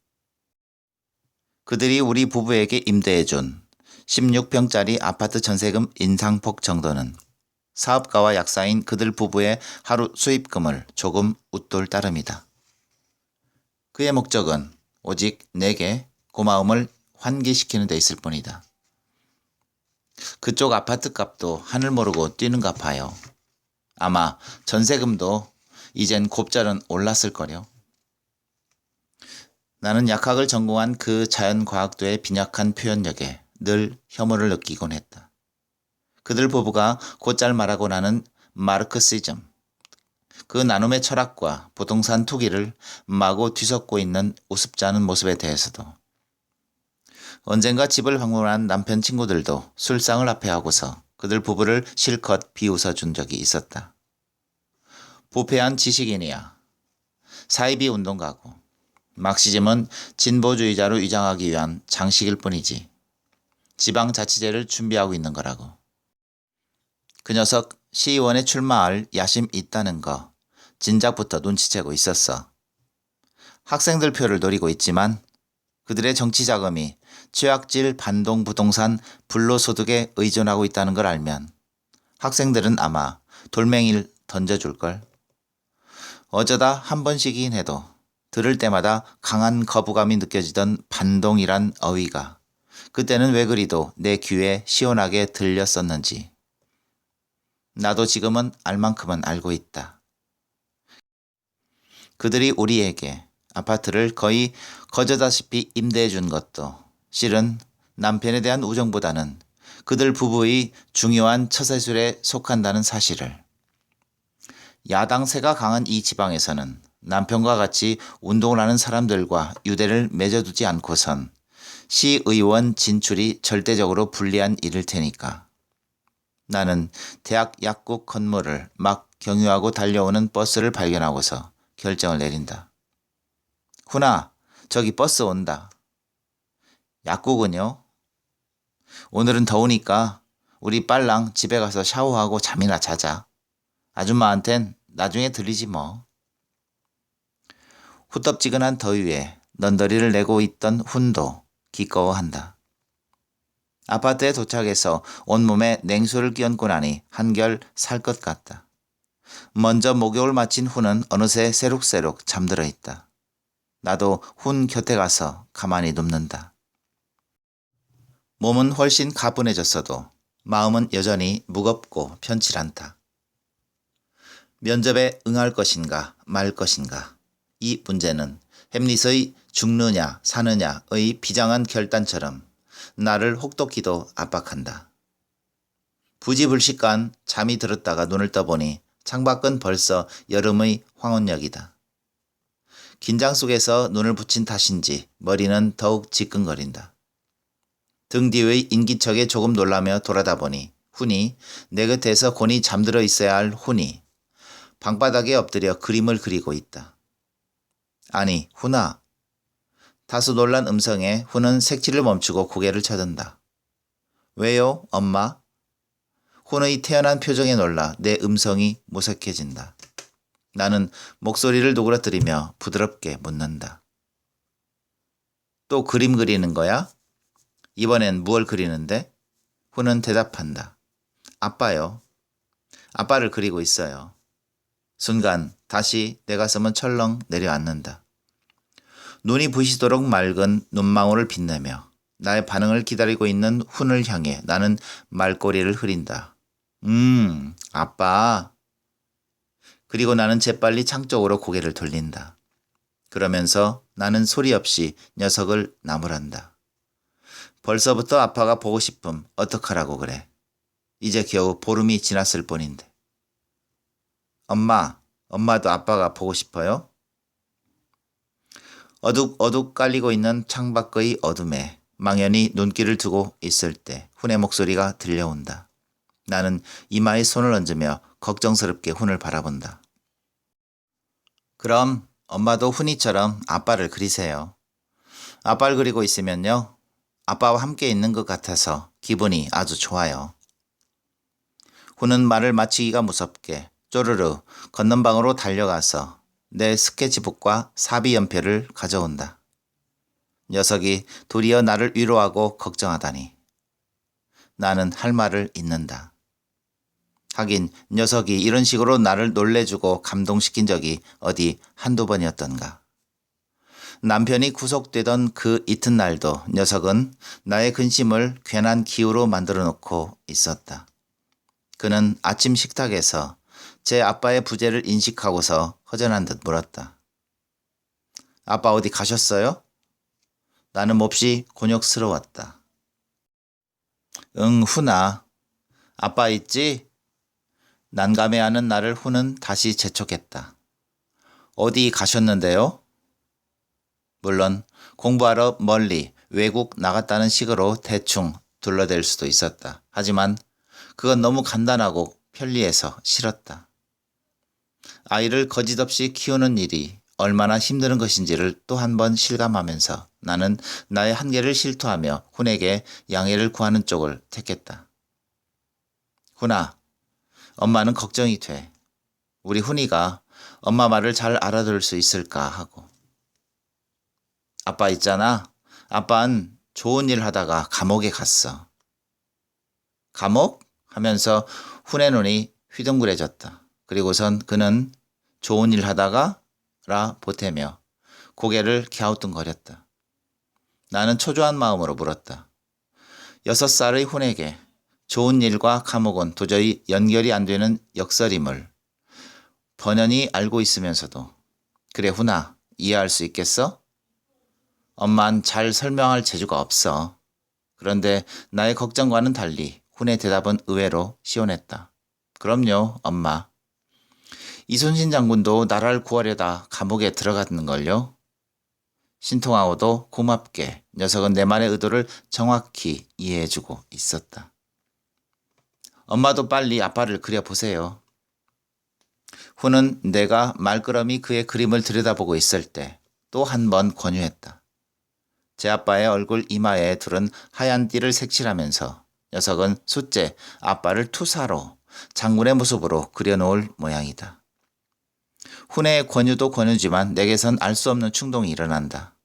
[SPEAKER 1] 그들이 우리 부부에게 임대해준 16평짜리 아파트 전세금 인상폭 정도는 사업가와 약사인 그들 부부의 하루 수입금을 조금 웃돌 따름이다. 그의 목적은 오직 내게 고마움을 환기시키는 데 있을 뿐이다. 그쪽 아파트 값도 하늘 모르고 뛰는가 봐요. 아마 전세금도 이젠 곱절은 올랐을 거려. 나는 약학을 전공한 그 자연과학도의 빈약한 표현력에 늘 혐오를 느끼곤 했다. 그들 부부가 곧잘 말하고 나는 마르크시즘, 그 나눔의 철학과 부동산 투기를 마구 뒤섞고 있는 우습지 않은 모습에 대해서도 언젠가 집을 방문한 남편 친구들도 술상을 앞에 하고서 그들 부부를 실컷 비웃어 준 적이 있었다. 부패한 지식인이야. 사이비 운동가고 막시즘은 진보주의자로 위장하기 위한 장식일 뿐이지. 지방자치제를 준비하고 있는 거라고. 그 녀석 시의원에 출마할 야심 있다는 거 진작부터 눈치채고 있었어. 학생들 표를 노리고 있지만 그들의 정치 자금이 최악질 반동 부동산 불로소득에 의존하고 있다는 걸 알면 학생들은 아마 돌멩이를 던져줄걸. 어쩌다 한 번씩이긴 해도 들을 때마다 강한 거부감이 느껴지던 반동이란 어휘가 그때는 왜 그리도 내 귀에 시원하게 들렸었는지 나도 지금은 알 만큼은 알고 있다. 그들이 우리에게 아파트를 거의 거저다시피 임대해 준 것도 실은 남편에 대한 우정보다는 그들 부부의 중요한 처세술에 속한다는 사실을. 야당세가 강한 이 지방에서는 남편과 같이 운동을 하는 사람들과 유대를 맺어두지 않고선 시의원 진출이 절대적으로 불리한 일일 테니까. 나는 대학 약국 건물을 막 경유하고 달려오는 버스를 발견하고서 결정을 내린다. 훈아, 저기 버스 온다. 약국은요? 오늘은 더우니까 우리 빨랑 집에 가서 샤워하고 잠이나 자자. 아줌마한텐 나중에 들리지 뭐. 후텁지근한 더위에 넌더리를 내고 있던 훈도 기꺼워한다. 아파트에 도착해서 온몸에 냉수를 끼얹고 나니 한결 살 것 같다. 먼저 목욕을 마친 훈은 어느새 새록새록 잠들어 있다. 나도 훈 곁에 가서 가만히 눕는다. 몸은 훨씬 가뿐해졌어도 마음은 여전히 무겁고 편치 않다. 면접에 응할 것인가 말 것인가, 이 문제는 햄릿의 죽느냐 사느냐의 비장한 결단처럼 나를 혹독히도 압박한다. 부지불식간 잠이 들었다가 눈을 떠보니 창밖은 벌써 여름의 황혼역이다. 긴장 속에서 눈을 붙인 탓인지 머리는 더욱 지끈거린다. 등 뒤의 인기척에 조금 놀라며 돌아다 보니 훈이, 내 곁에서 곤히 잠들어 있어야 할 훈이 방바닥에 엎드려 그림을 그리고 있다. 아니, 훈아. 다소 놀란 음성에 훈은 색칠을 멈추고 고개를 쳐든다. 왜요, 엄마? 훈의 태연한 표정에 놀라 내 음성이 무색해진다. 나는 목소리를 누그러뜨리며 부드럽게 묻는다. 또 그림 그리는 거야? 이번엔 무얼 그리는데? 훈은 대답한다. 아빠요. 아빠를 그리고 있어요. 순간 다시 내 가슴은 철렁 내려앉는다. 눈이 부시도록 맑은 눈망울을 빛내며 나의 반응을 기다리고 있는 훈을 향해 나는 말꼬리를 흐린다. 아빠. 그리고 나는 재빨리 창 쪽으로 고개를 돌린다. 그러면서 나는 소리 없이 녀석을 나무란다. 벌써부터 아빠가 보고 싶음 어떡하라고 그래. 이제 겨우 보름이 지났을 뿐인데. 엄마도 아빠가 보고 싶어요? 어둑어둑 깔리고 있는 창밖의 어둠에 망연히 눈길을 두고 있을 때 훈의 목소리가 들려온다. 나는 이마에 손을 얹으며 걱정스럽게 훈을 바라본다. 그럼 엄마도 훈이처럼 아빠를 그리세요. 아빠를 그리고 있으면요, 아빠와 함께 있는 것 같아서 기분이 아주 좋아요. 훈은 말을 마치기가 무섭게 쪼르르 건넌방으로 달려가서 내 스케치북과 사비 연필을 가져온다. 녀석이 도리어 나를 위로하고 걱정하다니. 나는 할 말을 잇는다. 하긴 녀석이 이런 식으로 나를 놀래주고 감동시킨 적이 어디 한두 번이었던가. 남편이 구속되던 그 이튿날도 녀석은 나의 근심을 괜한 기우로 만들어 놓고 있었다. 그는 아침 식탁에서 제 아빠의 부재를 인식하고서 허전한 듯 물었다. 아빠 어디 가셨어요? 나는 몹시 곤욕스러웠다. 응, 훈아. 아빠 있지? 난감해하는 나를 훈은 다시 재촉했다. 어디 가셨는데요? 물론 공부하러 멀리 외국 나갔다는 식으로 대충 둘러댈 수도 있었다. 하지만 그건 너무 간단하고 편리해서 싫었다. 아이를 거짓없이 키우는 일이 얼마나 힘든 것인지를 또 한 번 실감하면서 나는 나의 한계를 실토하며 훈에게 양해를 구하는 쪽을 택했다. 훈아, 엄마는 걱정이 돼. 우리 훈이가 엄마 말을 잘 알아들을 수 있을까 하고. 아빠 있잖아. 아빠는 좋은 일 하다가 감옥에 갔어. 감옥? 하면서 훈의 눈이 휘둥그레졌다. 그리고선 그는 좋은 일 하다가? 라 보태며 고개를 갸우뚱거렸다. 나는 초조한 마음으로 물었다. 6살의 훈에게 좋은 일과 감옥은 도저히 연결이 안 되는 역설임을 번연히 알고 있으면서도 그래 훈아, 이해할 수 있겠어? 엄만 잘 설명할 재주가 없어. 그런데 나의 걱정과는 달리 훈의 대답은 의외로 시원했다. 그럼요, 엄마. 이순신 장군도 나라를 구하려다 감옥에 들어갔는걸요. 신통하고도 고맙게 녀석은 내 말의 의도를 정확히 이해해주고 있었다. 엄마도 빨리 아빠를 그려보세요. 훈은 내가 말끄러미 그의 그림을 들여다보고 있을 때 또 한 번 권유했다. 제 아빠의 얼굴 이마에 두른 하얀 띠를 색칠하면서 녀석은 숫째 아빠를 투사로 장군의 모습으로 그려놓을 모양이다. 훈의 권유도 권유지만 내게선 알 수 없는 충동이 일어난다.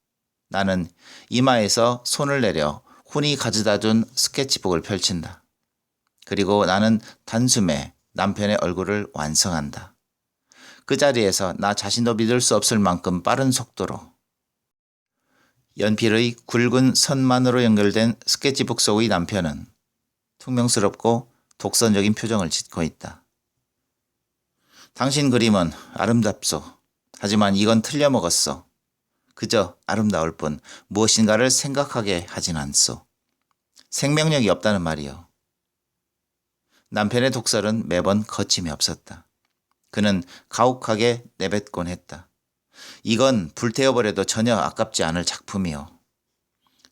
[SPEAKER 1] 나는 이마에서 손을 내려 훈이 가져다준 스케치북을 펼친다. 그리고 나는 단숨에 남편의 얼굴을 완성한다. 그 자리에서 나 자신도 믿을 수 없을 만큼 빠른 속도로 연필의 굵은 선만으로 연결된 스케치북 속의 남편은 퉁명스럽고 독선적인 표정을 짓고 있다. 당신 그림은 아름답소. 하지만 이건 틀려먹었소. 그저 아름다울 뿐 무엇인가를 생각하게 하진 않소. 생명력이 없다는 말이요. 남편의 독설은 매번 거침이 없었다. 그는 가혹하게 내뱉곤 했다. 이건 불태워버려도 전혀 아깝지 않을 작품이요.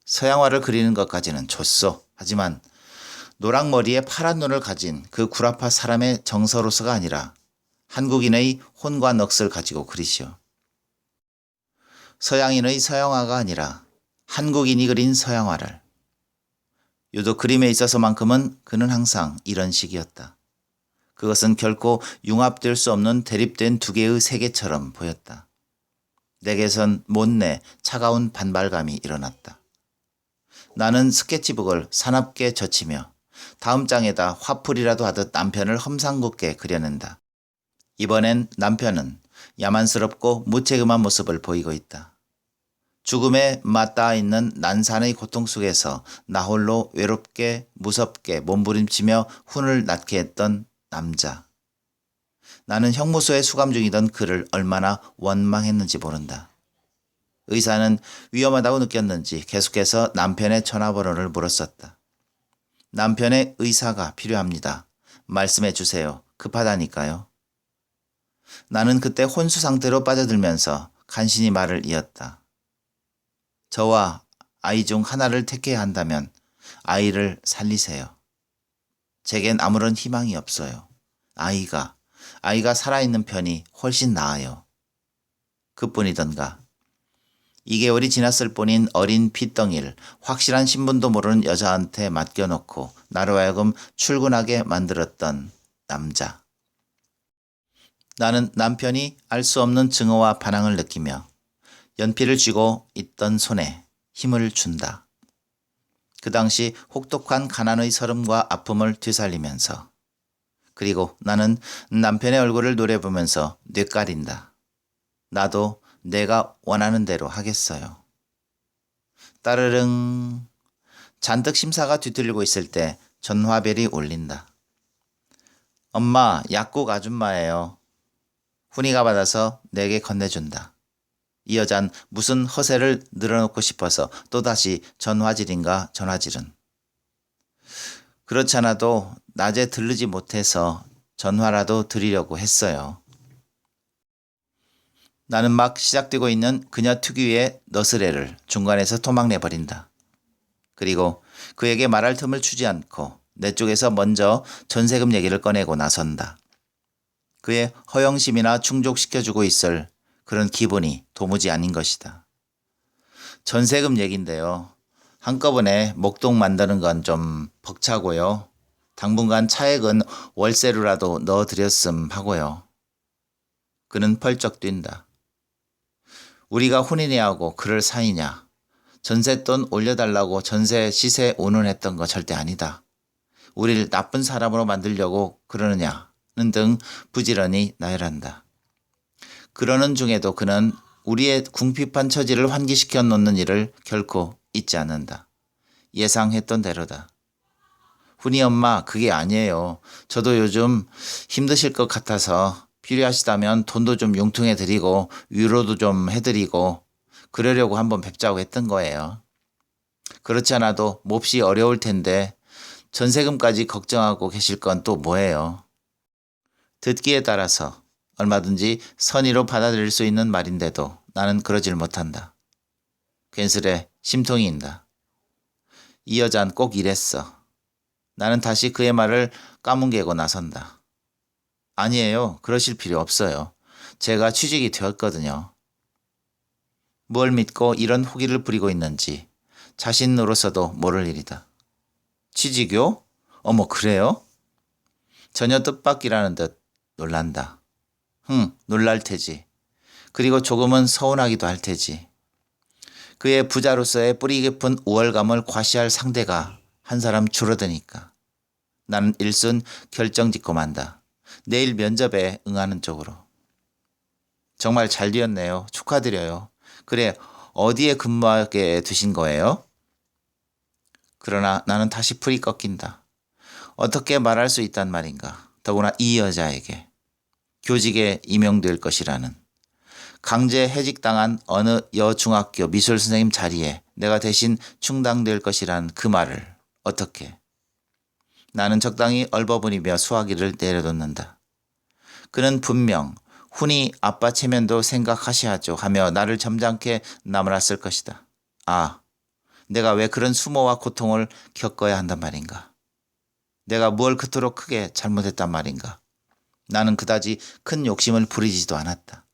[SPEAKER 1] 서양화를 그리는 것까지는 좋소. 하지만 노랑머리에 파란 눈을 가진 그 구라파 사람의 정서로서가 아니라 한국인의 혼과 넋을 가지고 그리시오. 서양인의 서양화가 아니라 한국인이 그린 서양화를. 유독 그림에 있어서만큼은 그는 항상 이런 식이었다. 그것은 결코 융합될 수 없는 대립된 두 개의 세계처럼 보였다. 내게선 못내 차가운 반발감이 일어났다. 나는 스케치북을 사납게 젖히며 다음 장에다 화풀이라도 하듯 남편을 험상궂게 그려낸다. 이번엔 남편은 야만스럽고 무책임한 모습을 보이고 있다. 죽음에 맞닿아 있는 난산의 고통 속에서 나홀로 외롭게 무섭게 몸부림치며 훈을 낳게 했던 남자. 나는 형무소에 수감 중이던 그를 얼마나 원망했는지 모른다. 의사는 위험하다고 느꼈는지 계속해서 남편의 전화번호를 물었었다. 남편의 의사가 필요합니다. 말씀해 주세요. 급하다니까요. 나는 그때 혼수 상태로 빠져들면서 간신히 말을 이었다. 저와 아이 중 하나를 택해야 한다면 아이를 살리세요. 제겐 아무런 희망이 없어요. 아이가 살아있는 편이 훨씬 나아요. 그뿐이던가. 2개월이 지났을 뿐인 어린 핏덩이를 확실한 신분도 모르는 여자한테 맡겨놓고 나로 하여금 출근하게 만들었던 남자. 나는 남편이 알 수 없는 증오와 반항을 느끼며 연필을 쥐고 있던 손에 힘을 준다. 그 당시 혹독한 가난의 서름과 아픔을 되살리면서 그리고 나는 남편의 얼굴을 노려보면서 뇌까린다. 나도 내가 원하는 대로 하겠어요. 따르릉. 잔뜩 심사가 뒤틀리고 있을 때 전화벨이 울린다. 엄마, 약국 아줌마예요. 훈이가 받아서 내게 건네준다. 이 여잔 무슨 허세를 늘어놓고 싶어서 또다시 전화질인가 전화질은. 그렇잖아도 낮에 들르지 못해서 전화라도 드리려고 했어요. 나는 막 시작되고 있는 그녀 특유의 너스레를 중간에서 토막내버린다. 그리고 그에게 말할 틈을 주지 않고 내 쪽에서 먼저 전세금 얘기를 꺼내고 나선다. 그의 허영심이나 충족시켜주고 있을 그런 기분이 도무지 아닌 것이다. 전세금 얘긴데요. 한꺼번에 목동 만드는 건 좀 벅차고요. 당분간 차액은 월세로라도 넣어드렸음 하고요. 그는 펄쩍 뛴다. 우리가 혼인해하고 그럴 사이냐. 전셋돈 올려달라고 전세 시세 운운했던 거 절대 아니다. 우릴 나쁜 사람으로 만들려고 그러느냐는 등 부지런히 나열한다. 그러는 중에도 그는 우리의 궁핍한 처지를 환기시켜 놓는 일을 결코 잊지 않는다. 예상했던 대로다. 훈이 엄마, 그게 아니에요. 저도 요즘 힘드실 것 같아서 필요하시다면 돈도 좀 융통해 드리고 위로도 좀 해드리고 그러려고 한번 뵙자고 했던 거예요. 그렇지 않아도 몹시 어려울 텐데 전세금까지 걱정하고 계실 건 또 뭐예요. 듣기에 따라서 얼마든지 선의로 받아들일 수 있는 말인데도 나는 그러질 못한다. 괜스레 심통이 인다. 이 여잔 꼭 이랬어. 나는 다시 그의 말을 까뭉개고 나선다. 아니에요. 그러실 필요 없어요. 제가 취직이 되었거든요. 뭘 믿고 이런 후기를 부리고 있는지 자신으로서도 모를 일이다. 취직요? 어머, 그래요? 전혀 뜻밖이라는 듯 놀란다. 놀랄 테지. 그리고 조금은 서운하기도 할 테지. 그의 부자로서의 뿌리 깊은 우월감을 과시할 상대가 한 사람 줄어드니까. 나는 일순 결정짓고 만다. 내일 면접에 응하는 쪽으로. 정말 잘 되었네요. 축하드려요. 그래, 어디에 근무하게 되신 거예요? 그러나 나는 다시 풀이 꺾인다. 어떻게 말할 수 있단 말인가. 더구나 이 여자에게. 교직에 임용될 것이라는. 강제 해직당한 어느 여중학교 미술 선생님 자리에 내가 대신 충당될 것이라는 그 말을 어떻게. 나는 적당히 얼버무리며 수화기를 내려놓는다. 그는 분명 훈이 아빠 체면도 생각하셔야죠 하며 나를 점잖게 나무랐을 것이다. 아, 내가 왜 그런 수모와 고통을 겪어야 한단 말인가. 내가 무얼 그토록 크게 잘못했단 말인가. 나는 그다지 큰 욕심을 부리지도 않았다.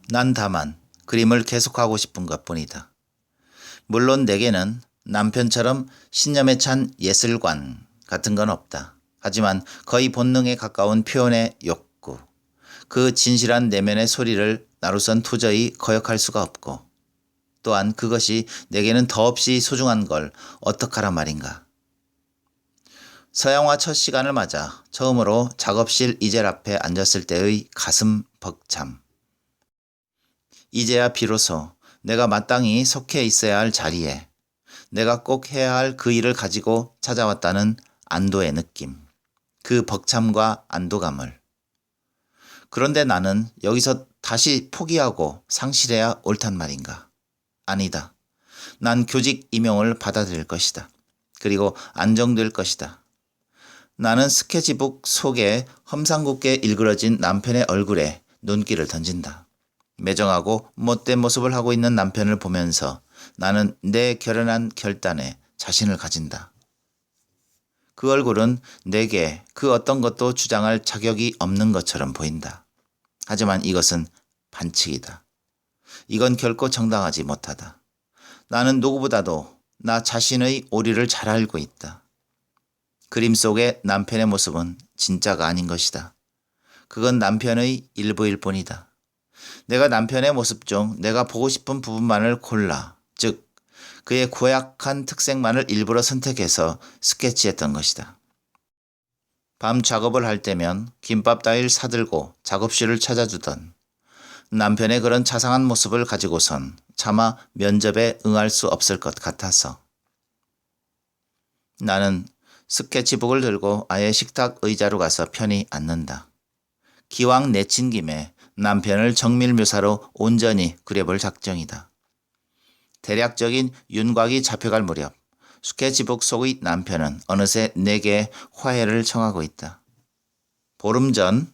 [SPEAKER 1] 난 다만 그림을 계속하고 싶은 것뿐이다. 물론 내게는 남편처럼 신념에 찬 예술관 같은 건 없다. 하지만 거의 본능에 가까운 표현의 욕구, 그 진실한 내면의 소리를 나로선 도저히 거역할 수가 없고, 또한 그것이 내게는 더없이 소중한 걸 어떡하란 말인가. 서양화 첫 시간을 맞아 처음으로 작업실 이젤 앞에 앉았을 때의 가슴 벅참. 이제야 비로소 내가 마땅히 속해 있어야 할 자리에 내가 꼭 해야 할 그 일을 가지고 찾아왔다는 안도의 느낌. 그 벅참과 안도감을. 그런데 나는 여기서 다시 포기하고 상실해야 옳단 말인가. 아니다. 난 교직 임용을 받아들일 것이다. 그리고 안정될 것이다. 나는 스케치북 속에 험상궂게 일그러진 남편의 얼굴에 눈길을 던진다. 매정하고 못된 모습을 하고 있는 남편을 보면서 나는 내 결연한 결단에 자신을 가진다. 그 얼굴은 내게 그 어떤 것도 주장할 자격이 없는 것처럼 보인다. 하지만 이것은 반칙이다. 이건 결코 정당하지 못하다. 나는 누구보다도 나 자신의 오리를 잘 알고 있다. 그림 속의 남편의 모습은 진짜가 아닌 것이다. 그건 남편의 일부일 뿐이다. 내가 남편의 모습 중 내가 보고 싶은 부분만을 골라, 즉 그의 고약한 특색만을 일부러 선택해서 스케치했던 것이다. 밤 작업을 할 때면 김밥 따위를 사들고 작업실을 찾아주던 남편의 그런 자상한 모습을 가지고선 차마 면접에 응할 수 없을 것 같아서. 나는 스케치북을 들고 아예 식탁 의자로 가서 편히 앉는다. 기왕 내친 김에 남편을 정밀 묘사로 온전히 그려볼 작정이다. 대략적인 윤곽이 잡혀갈 무렵 스케치북 속의 남편은 어느새 내게 화해를 청하고 있다. 보름 전,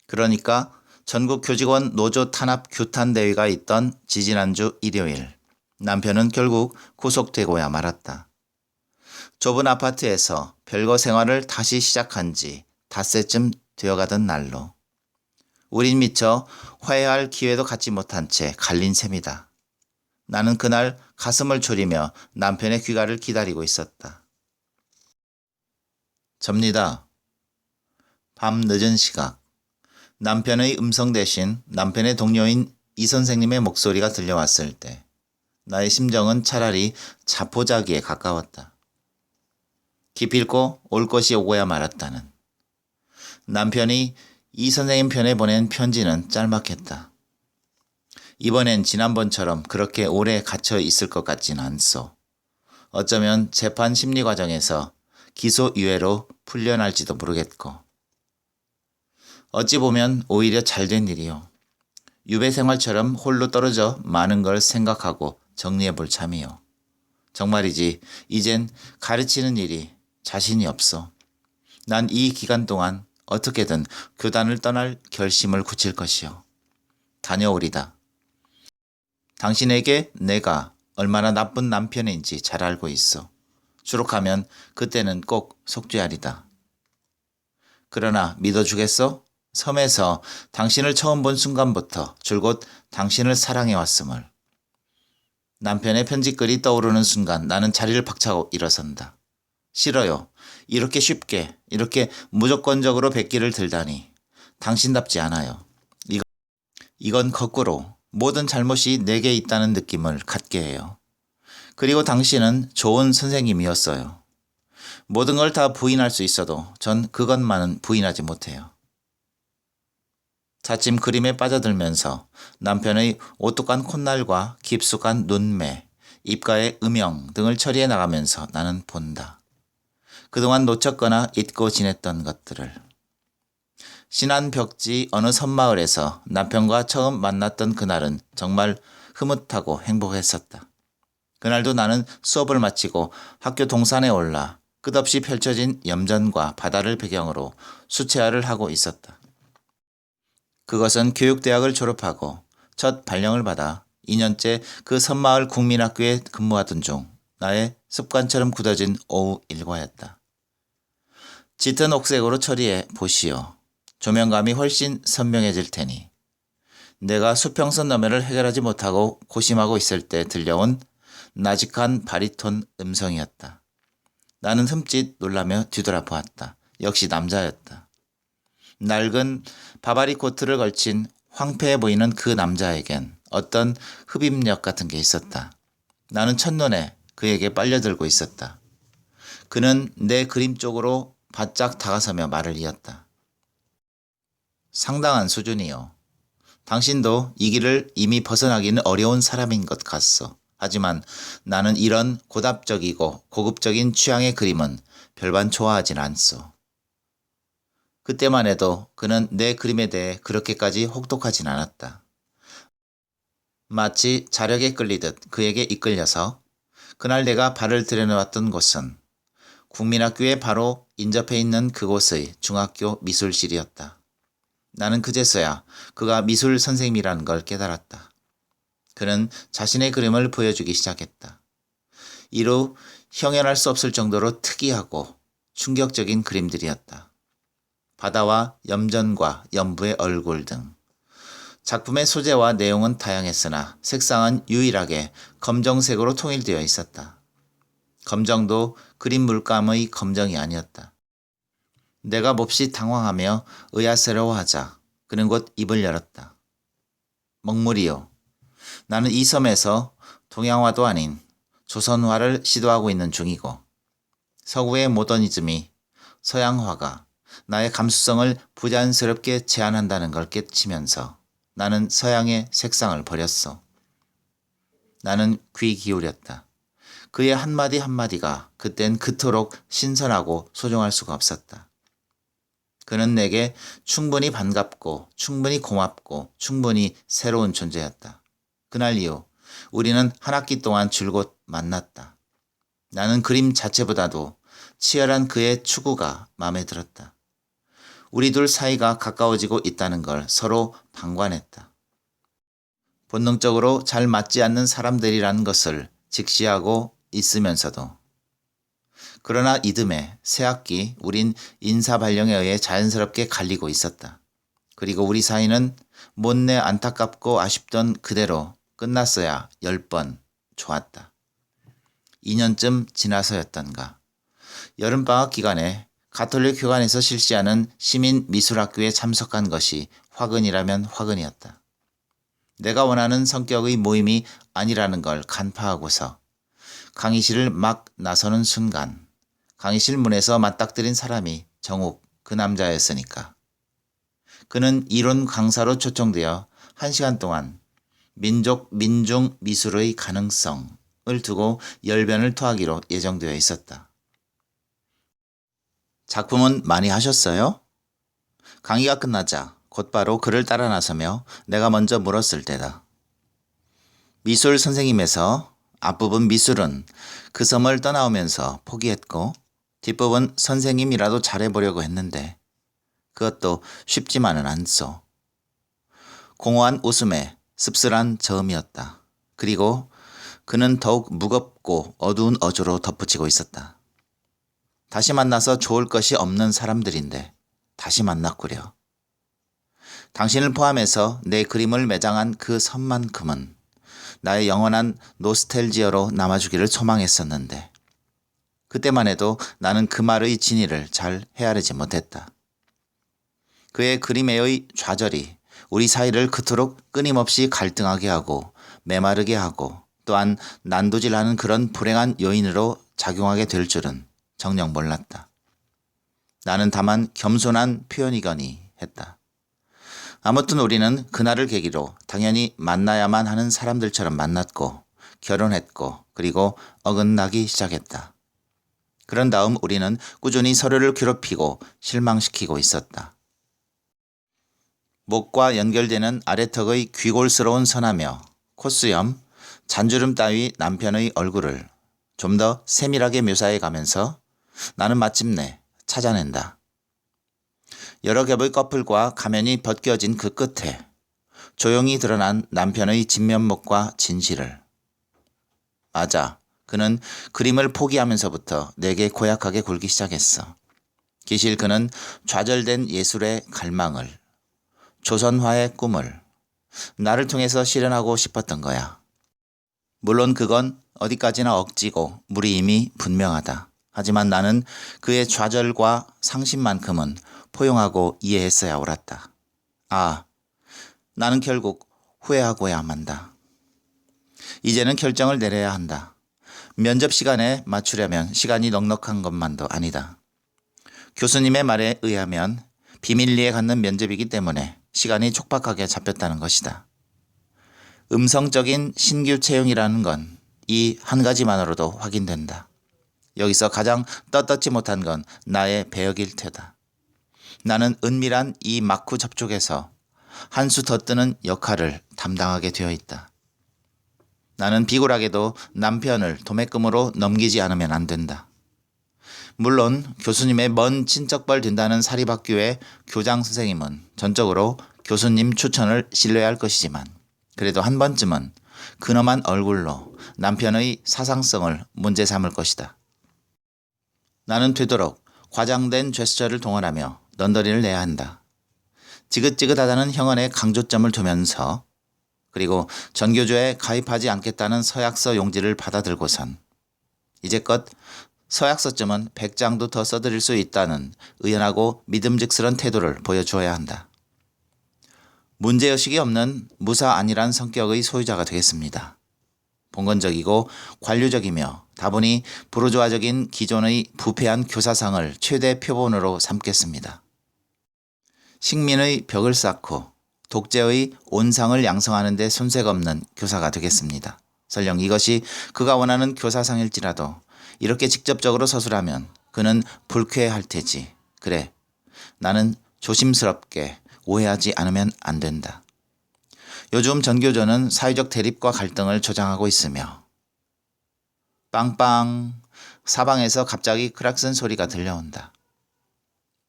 [SPEAKER 1] 그러니까 전국 교직원 노조 탄압 규탄 대회가 있던 지지난주 일요일, 남편은 결국 구속되고야 말았다. 좁은 아파트에서 별거 생활을 다시 시작한 지 닷새쯤 되어가던 날로 우린 미처 화해할 기회도 갖지 못한 채 갈린 셈이다. 나는 그날 가슴을 졸이며 남편의 귀가를 기다리고 있었다. 접니다. 밤 늦은 시각. 남편의 음성 대신 남편의 동료인 이 선생님의 목소리가 들려왔을 때 나의 심정은 차라리 자포자기에 가까웠다. 기필코 올 것이 오고야 말았다는. 남편이 이 선생님 편에 보낸 편지는 짤막했다. 이번엔 지난번처럼 그렇게 오래 갇혀 있을 것 같진 않소. 어쩌면 재판 심리 과정에서 기소유예로 풀려날지도 모르겠고. 어찌 보면 오히려 잘된 일이요. 유배 생활처럼 홀로 떨어져 많은 걸 생각하고 정리해 볼 참이요. 정말이지 이젠 가르치는 일이 자신이 없어. 난 이 기간 동안 어떻게든 교단을 떠날 결심을 굳힐 것이요. 다녀오리다. 당신에게 내가 얼마나 나쁜 남편인지 잘 알고 있어. 추록하면 그때는 꼭 속죄하리다. 그러나 믿어주겠어? 섬에서 당신을 처음 본 순간부터 줄곧 당신을 사랑해왔음을. 남편의 편지글이 떠오르는 순간 나는 자리를 박차고 일어선다. 싫어요. 이렇게 쉽게, 이렇게 무조건적으로 백기를 들다니. 당신답지 않아요. 이건 거꾸로 모든 잘못이 내게 있다는 느낌을 갖게 해요. 그리고 당신은 좋은 선생님이었어요. 모든 걸 다 부인할 수 있어도 전 그것만은 부인하지 못해요. 차츰 그림에 빠져들면서 남편의 오똑한 콧날과 깊숙한 눈매, 입가의 음영 등을 처리해 나가면서 나는 본다. 그동안 놓쳤거나 잊고 지냈던 것들을. 신안벽지 어느 섬마을에서 남편과 처음 만났던 그날은 정말 흐뭇하고 행복했었다. 그날도 나는 수업을 마치고 학교 동산에 올라 끝없이 펼쳐진 염전과 바다를 배경으로 수채화를 하고 있었다. 그것은 교육대학을 졸업하고 첫 발령을 받아 2년째 그 섬마을 국민학교에 근무하던 중 나의 습관처럼 굳어진 오후 일과였다. 짙은 옥색으로 처리해 보시오. 조명감이 훨씬 선명해질 테니. 내가 수평선 너머를 해결하지 못하고 고심하고 있을 때 들려온 나직한 바리톤 음성이었다. 나는 흠칫 놀라며 뒤돌아보았다. 역시 남자였다. 낡은 바바리 코트를 걸친 황폐해 보이는 그 남자에겐 어떤 흡입력 같은 게 있었다. 나는 첫눈에 그에게 빨려들고 있었다. 그는 내 그림 쪽으로 바짝 다가서며 말을 이었다. 상당한 수준이요. 당신도 이 길을 이미 벗어나기는 어려운 사람인 것 같소. 하지만 나는 이런 고답적이고 고급적인 취향의 그림은 별반 좋아하진 않소. 그때만 해도 그는 내 그림에 대해 그렇게까지 혹독하진 않았다. 마치 자력에 끌리듯 그에게 이끌려서 그날 내가 발을 들여놓았던 곳은 국민학교에 바로 인접해 있는 그곳의 중학교 미술실이었다. 나는 그제서야 그가 미술 선생님이라는 걸 깨달았다. 그는 자신의 그림을 보여주기 시작했다. 이루 형연할 수 없을 정도로 특이하고 충격적인 그림들이었다. 바다와 염전과 연부의 얼굴 등. 작품의 소재와 내용은 다양했으나 색상은 유일하게 검정색으로 통일되어 있었다. 검정도 그림 물감의 검정이 아니었다. 내가 몹시 당황하며 의아스러워하자 그는 곧 입을 열었다. 먹물이요. 나는 이 섬에서 동양화도 아닌 조선화를 시도하고 있는 중이고 서구의 모더니즘이 서양화가 나의 감수성을 부자연스럽게 제한한다는 걸 깨치면서 나는 서양의 색상을 버렸어. 나는 귀 기울였다. 그의 한마디 한마디가 그땐 그토록 신선하고 소중할 수가 없었다. 그는 내게 충분히 반갑고 충분히 고맙고 충분히 새로운 존재였다. 그날 이후 우리는 한 학기 동안 줄곧 만났다. 나는 그림 자체보다도 치열한 그의 추구가 마음에 들었다. 우리 둘 사이가 가까워지고 있다는 걸 서로 방관했다. 본능적으로 잘 맞지 않는 사람들이라는 것을 직시하고 있으면서도. 그러나 이듬해 새 학기 우린 인사 발령에 의해 자연스럽게 갈리고 있었다. 그리고 우리 사이는 못내 안타깝고 아쉽던 그대로 끝났어야 10번 좋았다. 2년쯤 지나서였던가. 여름방학 기간에 가톨릭 교관에서 실시하는 시민미술학교에 참석한 것이 화근이라면 화근이었다. 내가 원하는 성격의 모임이 아니라는 걸 간파하고서 강의실을 막 나서는 순간 강의실 문에서 맞닥뜨린 사람이 정욱 그 남자였으니까. 그는 이론 강사로 초청되어 1시간 동안 민중 미술의 가능성을 두고 열변을 토하기로 예정되어 있었다. 작품은 많이 하셨어요? 강의가 끝나자 곧바로 그를 따라 나서며 내가 먼저 물었을 때다. 미술 선생님에서 앞부분 미술은 그 섬을 떠나오면서 포기했고 뒷부분 선생님이라도 잘해보려고 했는데 그것도 쉽지만은 않소. 공허한 웃음에 씁쓸한 저음이었다. 그리고 그는 더욱 무겁고 어두운 어조로 덧붙이고 있었다. 다시 만나서 좋을 것이 없는 사람들인데 다시 만났구려. 당신을 포함해서 내 그림을 매장한 그 섬만큼은 나의 영원한 노스텔지어로 남아주기를 소망했었는데 그때만 해도 나는 그 말의 진위를 잘 헤아리지 못했다. 그의 그림에의 좌절이 우리 사이를 그토록 끊임없이 갈등하게 하고 메마르게 하고 또한 난도질하는 그런 불행한 요인으로 작용하게 될 줄은 정녕 몰랐다. 나는 다만 겸손한 표현이거니 했다. 아무튼 우리는 그날을 계기로 당연히 만나야만 하는 사람들처럼 만났고 결혼했고 그리고 어긋나기 시작했다. 그런 다음 우리는 꾸준히 서로를 괴롭히고 실망시키고 있었다. 목과 연결되는 아래턱의 귀골스러운 선하며 콧수염, 잔주름 따위 남편의 얼굴을 좀 더 세밀하게 묘사해 가면서 나는 마침내 찾아낸다. 여러 겹의 커플과 가면이 벗겨진 그 끝에 조용히 드러난 남편의 진면목과 진실을. 맞아. 그는 그림을 포기하면서부터 내게 고약하게 굴기 시작했어. 기실 그는 좌절된 예술의 갈망을, 조선화의 꿈을 나를 통해서 실현하고 싶었던 거야. 물론 그건 어디까지나 억지고 무리임이 분명하다. 하지만 나는 그의 좌절과 상심만큼은 포용하고 이해했어야 옳았다. 아, 나는 결국 후회하고야 만다. 이제는 결정을 내려야 한다. 면접 시간에 맞추려면 시간이 넉넉한 것만도 아니다. 교수님의 말에 의하면 비밀리에 갖는 면접이기 때문에 시간이 촉박하게 잡혔다는 것이다. 음성적인 신규 채용이라는 건 이 한 가지만으로도 확인된다. 여기서 가장 떳떳지 못한 건 나의 배역일 테다. 나는 은밀한 이 막후 접촉에서 한 수 더 뜨는 역할을 담당하게 되어 있다. 나는 비굴하게도 남편을 도매금으로 넘기지 않으면 안 된다. 물론 교수님의 먼 친척벌 된다는 사립학교의 교장 선생님은 전적으로 교수님 추천을 신뢰할 것이지만 그래도 한 번쯤은 근엄한 얼굴로 남편의 사상성을 문제 삼을 것이다. 나는 되도록 과장된 제스처를 동원하며 넌더리를 내야 한다. 지긋지긋하다는 형언에 강조점을 두면서 그리고 전교조에 가입하지 않겠다는 서약서 용지를 받아들고선 이제껏 서약서쯤은 100장도 더 써드릴 수 있다는 의연하고 믿음직스런 태도를 보여주어야 한다. 문제의식이 없는 무사 안일한 성격의 소유자가 되겠습니다. 봉건적이고 관료적이며 다분히 부르주아적인 기존의 부패한 교사상을 최대 표본으로 삼겠습니다. 식민의 벽을 쌓고 독재의 온상을 양성하는 데 손색 없는 교사가 되겠습니다. 설령 이것이 그가 원하는 교사상일지라도 이렇게 직접적으로 서술하면 그는 불쾌할 테지. 그래, 나는 조심스럽게 오해하지 않으면 안 된다. 요즘 전교조는 사회적 대립과 갈등을 조장하고 있으며 빵빵 사방에서 갑자기 크락슨 소리가 들려온다.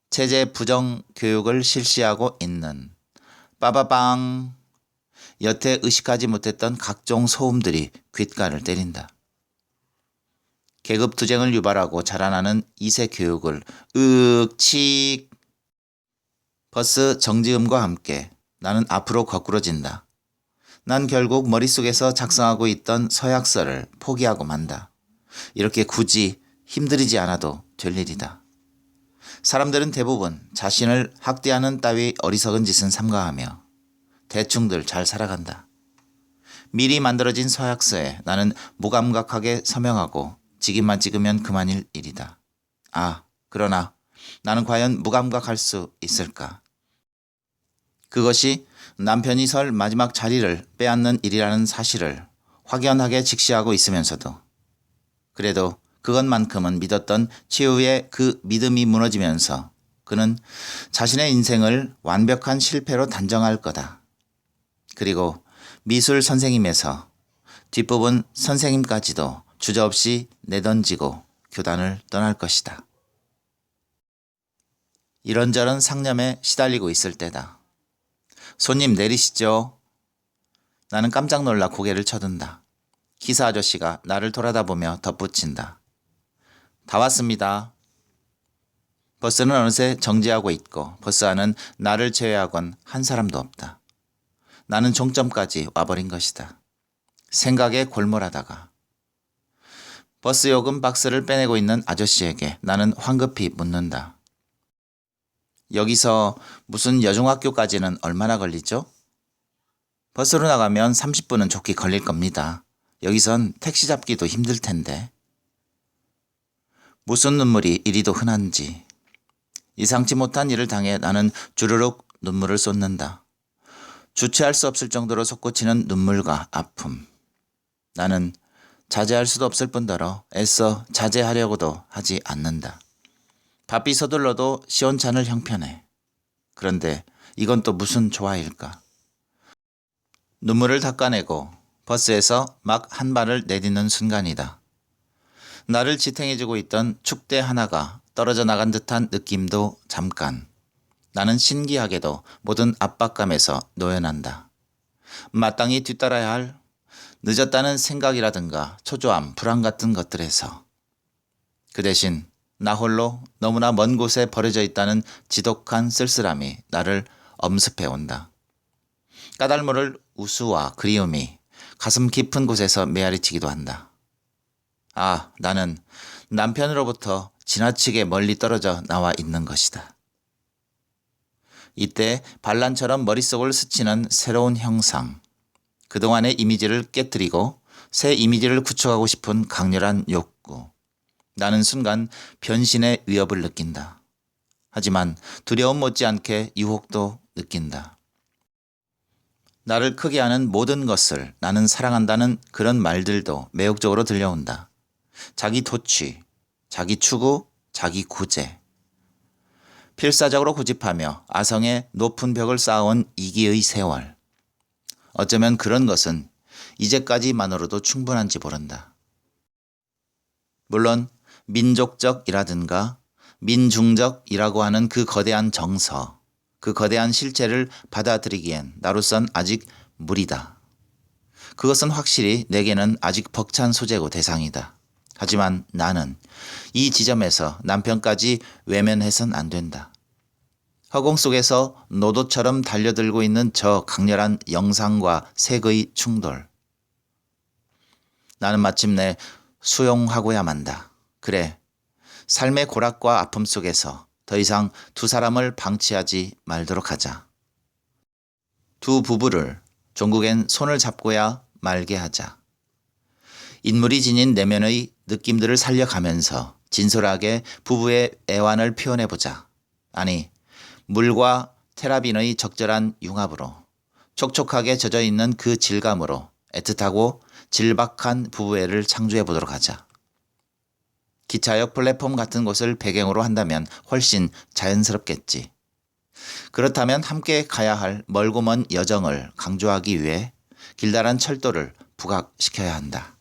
[SPEAKER 1] 체제 부정 교육을 실시하고 있는 빠바빵 여태 의식하지 못했던 각종 소음들이 귓가를 때린다. 계급 투쟁을 유발하고 자라나는 2세 교육을 윽칙 버스 정지음과 함께 나는 앞으로 거꾸러진다. 난 결국 머릿속에서 작성하고 있던 서약서를 포기하고 만다. 이렇게 굳이 힘들이지 않아도 될 일이다. 사람들은 대부분 자신을 학대하는 따위 어리석은 짓은 삼가하며 대충들 잘 살아간다. 미리 만들어진 서약서에 나는 무감각하게 서명하고 직인만 찍으면 그만일 일이다. 아, 그러나 나는 과연 무감각할 수 있을까? 그것이 남편이 설 마지막 자리를 빼앗는 일이라는 사실을 확연하게 직시하고 있으면서도 그래도 그것만큼은 믿었던 최후의 그 믿음이 무너지면서 그는 자신의 인생을 완벽한 실패로 단정할 거다. 그리고 미술 선생님에서 뒷부분 선생님까지도 주저없이 내던지고 교단을 떠날 것이다. 이런저런 상념에 시달리고 있을 때다. 손님 내리시죠. 나는 깜짝 놀라 고개를 쳐든다. 기사 아저씨가 나를 돌아다보며 덧붙인다. 다 왔습니다. 버스는 어느새 정지하고 있고 버스 안은 나를 제외하곤 한 사람도 없다. 나는 종점까지 와버린 것이다. 생각에 골몰하다가 버스 요금 박스를 빼내고 있는 아저씨에게 나는 황급히 묻는다. 여기서 무슨 여중학교까지는 얼마나 걸리죠? 버스로 나가면 30분은 좋게 걸릴 겁니다. 여기선 택시 잡기도 힘들 텐데. 무슨 눈물이 이리도 흔한지. 예상치 못한 일을 당해 나는 주르륵 눈물을 쏟는다. 주체할 수 없을 정도로 솟구치는 눈물과 아픔. 나는 자제할 수도 없을 뿐더러 애써 자제하려고도 하지 않는다. 바삐 서둘러도 시원찮을 형편에. 그런데 이건 또 무슨 조화일까? 눈물을 닦아내고 버스에서 막 한 발을 내딛는 순간이다. 나를 지탱해주고 있던 축대 하나가 떨어져 나간 듯한 느낌도 잠깐. 나는 신기하게도 모든 압박감에서 놓여난다. 마땅히 뒤따라야 할 늦었다는 생각이라든가 초조함, 불안 같은 것들에서. 그 대신 나 홀로 너무나 먼 곳에 버려져 있다는 지독한 쓸쓸함이 나를 엄습해온다. 까닭 모를 우수와 그리움이 가슴 깊은 곳에서 메아리치기도 한다. 아, 나는 남편으로부터 지나치게 멀리 떨어져 나와 있는 것이다. 이때 반란처럼 머릿속을 스치는 새로운 형상. 그동안의 이미지를 깨뜨리고 새 이미지를 구축하고 싶은 강렬한 욕구. 나는 순간 변신의 위협을 느낀다. 하지만 두려움 못지않게 유혹도 느낀다. 나를 크게 하는 모든 것을 나는 사랑한다는 그런 말들도 매혹적으로 들려온다. 자기 도취, 자기 추구, 자기 구제. 필사적으로 고집하며 아성의 높은 벽을 쌓아온 이기의 세월. 어쩌면 그런 것은 이제까지만으로도 충분한지 모른다. 물론 민족적이라든가 민중적이라고 하는 그 거대한 정서, 그 거대한 실체를 받아들이기엔 나로선 아직 무리다. 그것은 확실히 내게는 아직 벅찬 소재고 대상이다. 하지만 나는 이 지점에서 남편까지 외면해선 안 된다. 허공 속에서 노도처럼 달려들고 있는 저 강렬한 영상과 색의 충돌. 나는 마침내 수용하고야 만다. 그래, 삶의 고락과 아픔 속에서 더 이상 두 사람을 방치하지 말도록 하자. 두 부부를 종국엔 손을 잡고야 말게 하자. 인물이 지닌 내면의 느낌들을 살려가면서 진솔하게 부부의 애환을 표현해보자. 아니, 물과 테라빈의 적절한 융합으로 촉촉하게 젖어있는 그 질감으로 애틋하고 질박한 부부애를 창조해보도록 하자. 기차역 플랫폼 같은 곳을 배경으로 한다면 훨씬 자연스럽겠지. 그렇다면 함께 가야 할 멀고 먼 여정을 강조하기 위해 길다란 철도를 부각시켜야 한다.